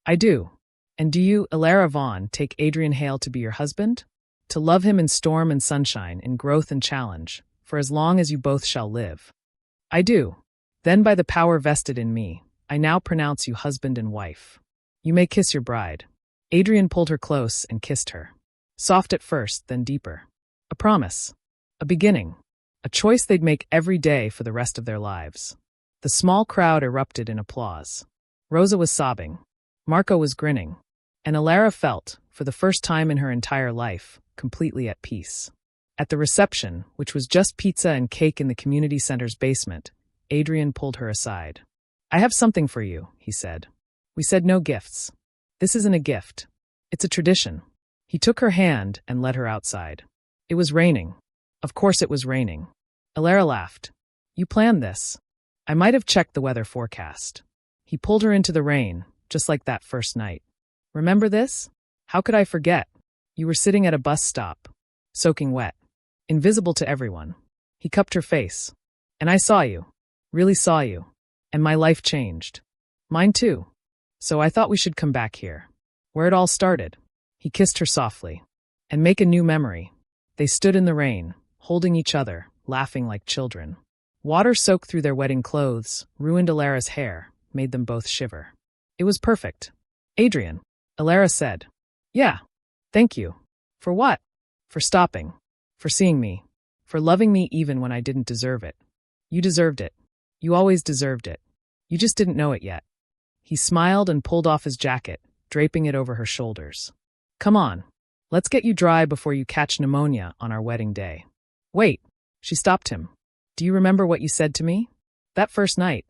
I do. And do you, Elara Vaughn, take Adrian Hale to be your husband? To love him in storm and sunshine, in growth and challenge, for as long as you both shall live. I do. Then by the power vested in me, I now pronounce you husband and wife. You may kiss your bride. Adrian pulled her close and kissed her. Soft at first, then deeper. A promise. A beginning. A choice they'd make every day for the rest of their lives. The small crowd erupted in applause. Rosa was sobbing. Marco was grinning. And Elara felt, for the first time in her entire life, completely at peace. At the reception, which was just pizza and cake in the community center's basement, Adrian pulled her aside. I have something for you, he said. We said no gifts. This isn't a gift. It's a tradition. He took her hand and led her outside. It was raining. Of course it was raining. Elara laughed. You planned this. I might have checked the weather forecast. He pulled her into the rain, just like that first night. Remember this? How could I forget? You were sitting at a bus stop, soaking wet, invisible to everyone. He cupped her face. And I saw you. Really saw you. And my life changed. Mine too. So I thought we should come back here. Where it all started. He kissed her softly. And make a new memory. They stood in the rain, holding each other, laughing like children. Water soaked through their wedding clothes, ruined Elara's hair, made them both shiver. It was perfect. Adrian, Elara said. Yeah. Thank you. For what? For stopping. For seeing me. For loving me even when I didn't deserve it. You deserved it. You always deserved it. You just didn't know it yet. He smiled and pulled off his jacket, draping it over her shoulders. Come on. Let's get you dry before you catch pneumonia on our wedding day. Wait. She stopped him. Do you remember what you said to me? That first night.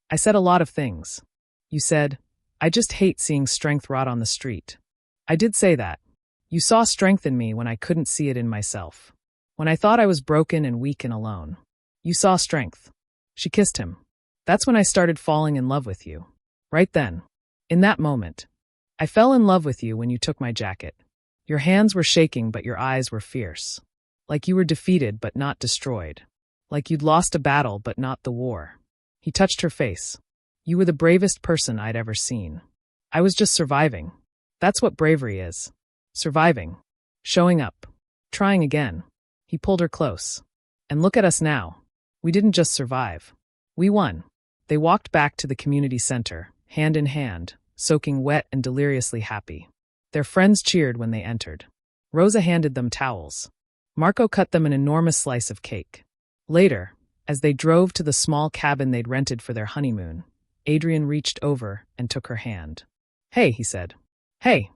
I said a lot of things. You said, I just hate seeing strength rot on the street. I did say that. You saw strength in me when I couldn't see it in myself. When I thought I was broken and weak and alone. You saw strength. She kissed him. That's when I started falling in love with you. Right then. In that moment. I fell in love with you when you took my jacket. Your hands were shaking, but your eyes were fierce. Like you were defeated, but not destroyed. Like you'd lost a battle, but not the war. He touched her face. You were the bravest person I'd ever seen. I was just surviving. That's what bravery is. Surviving. Showing up. Trying again. He pulled her close. And look at us now. We didn't just survive. We won. They walked back to the community center, hand in hand, soaking wet and deliriously happy. Their friends cheered when they entered. Rosa handed them towels. Marco cut them an enormous slice of cake. Later, as they drove to the small cabin they'd rented for their honeymoon, Adrian reached over and took her hand. Hey, he said. Hey,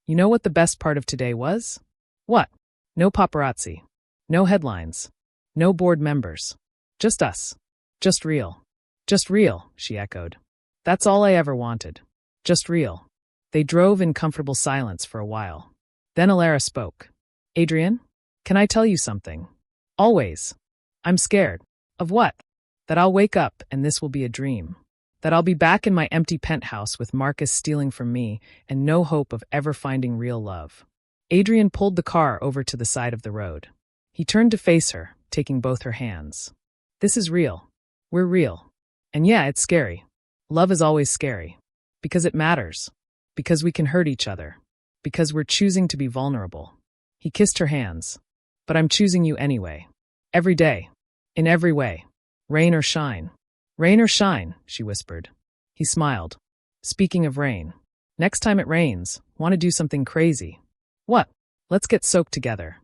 you know what the best part of today was? What? No paparazzi. No headlines. No board members. Just us. Just real. Just real, she echoed. That's all I ever wanted. Just real. They drove in comfortable silence for a while. Then Elara spoke. Adrian, can I tell you something? Always. I'm scared. Of what? That I'll wake up and this will be a dream. That I'll be back in my empty penthouse with Marcus stealing from me and no hope of ever finding real love. Adrian pulled the car over to the side of the road. He turned to face her, taking both her hands. This is real. We're real. And yeah, it's scary. Love is always scary. Because it matters. Because we can hurt each other. Because we're choosing to be vulnerable. He kissed her hands. But I'm choosing you anyway. Every day. In every way. Rain or shine. Rain or shine, she whispered. He smiled. Speaking of rain. Next time it rains, want to do something crazy. What? Let's get soaked together.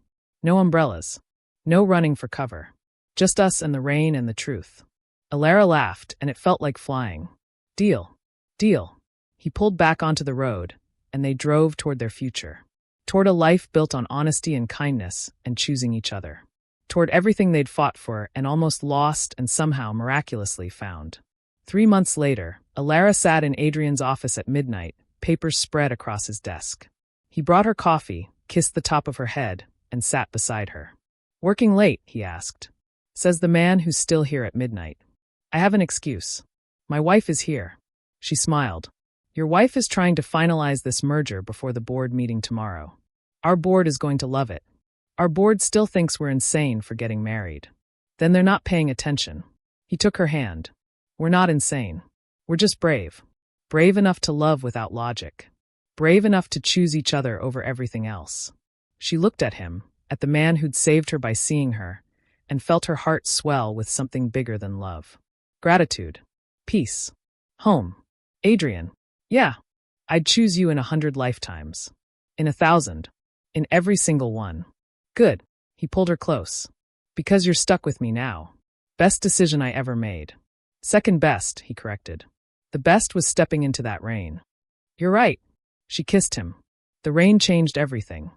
No umbrellas. No running for cover. Just us and the rain and the truth. Elara laughed, and it felt like flying. Deal. Deal. He pulled back onto the road, and they drove toward their future. Toward a life built on honesty and kindness, and choosing each other. Toward everything they'd fought for and almost lost and somehow miraculously found. 3 months later, Elara sat in Adrian's office at midnight, papers spread across his desk. He brought her coffee, kissed the top of her head, and sat beside her. Working late, he asked. Says the man who's still here at midnight. I have an excuse. My wife is here. She smiled. Your wife is trying to finalize this merger before the board meeting tomorrow. Our board is going to love it. Our board still thinks we're insane for getting married. Then they're not paying attention. He took her hand. We're not insane. We're just brave. Brave enough to love without logic. Brave enough to choose each other over everything else. She looked at him, at the man who'd saved her by seeing her, and felt her heart swell with something bigger than love. Gratitude. Peace. Home. Adrian. Yeah. I'd choose you in 100 lifetimes. In 1,000. In every single one. Good. He pulled her close. Because you're stuck with me now. Best decision I ever made. Second best, he corrected. The best was stepping into that rain. You're right. She kissed him. The rain changed everything.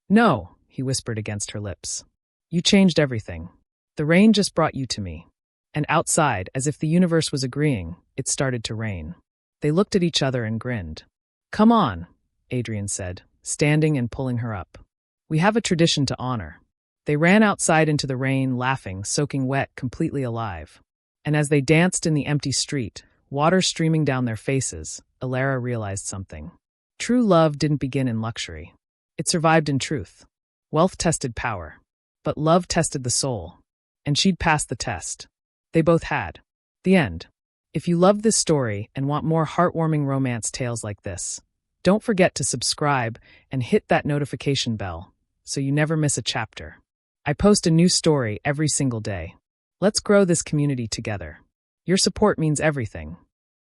No, he whispered against her lips. You changed everything. The rain just brought you to me. And outside, as if the universe was agreeing, it started to rain. They looked at each other and grinned. Come on, Adrian said, standing and pulling her up. We have a tradition to honor. They ran outside into the rain, laughing, soaking wet, completely alive. And as they danced in the empty street, water streaming down their faces, Elara realized something. True love didn't begin in luxury. It survived in truth. Wealth tested power, but love tested the soul. And she'd passed the test. They both had. The end. If you loved this story and want more heartwarming romance tales like this, don't forget to subscribe and hit that notification bell so you never miss a chapter. I post a new story every single day. Let's grow this community together. Your support means everything.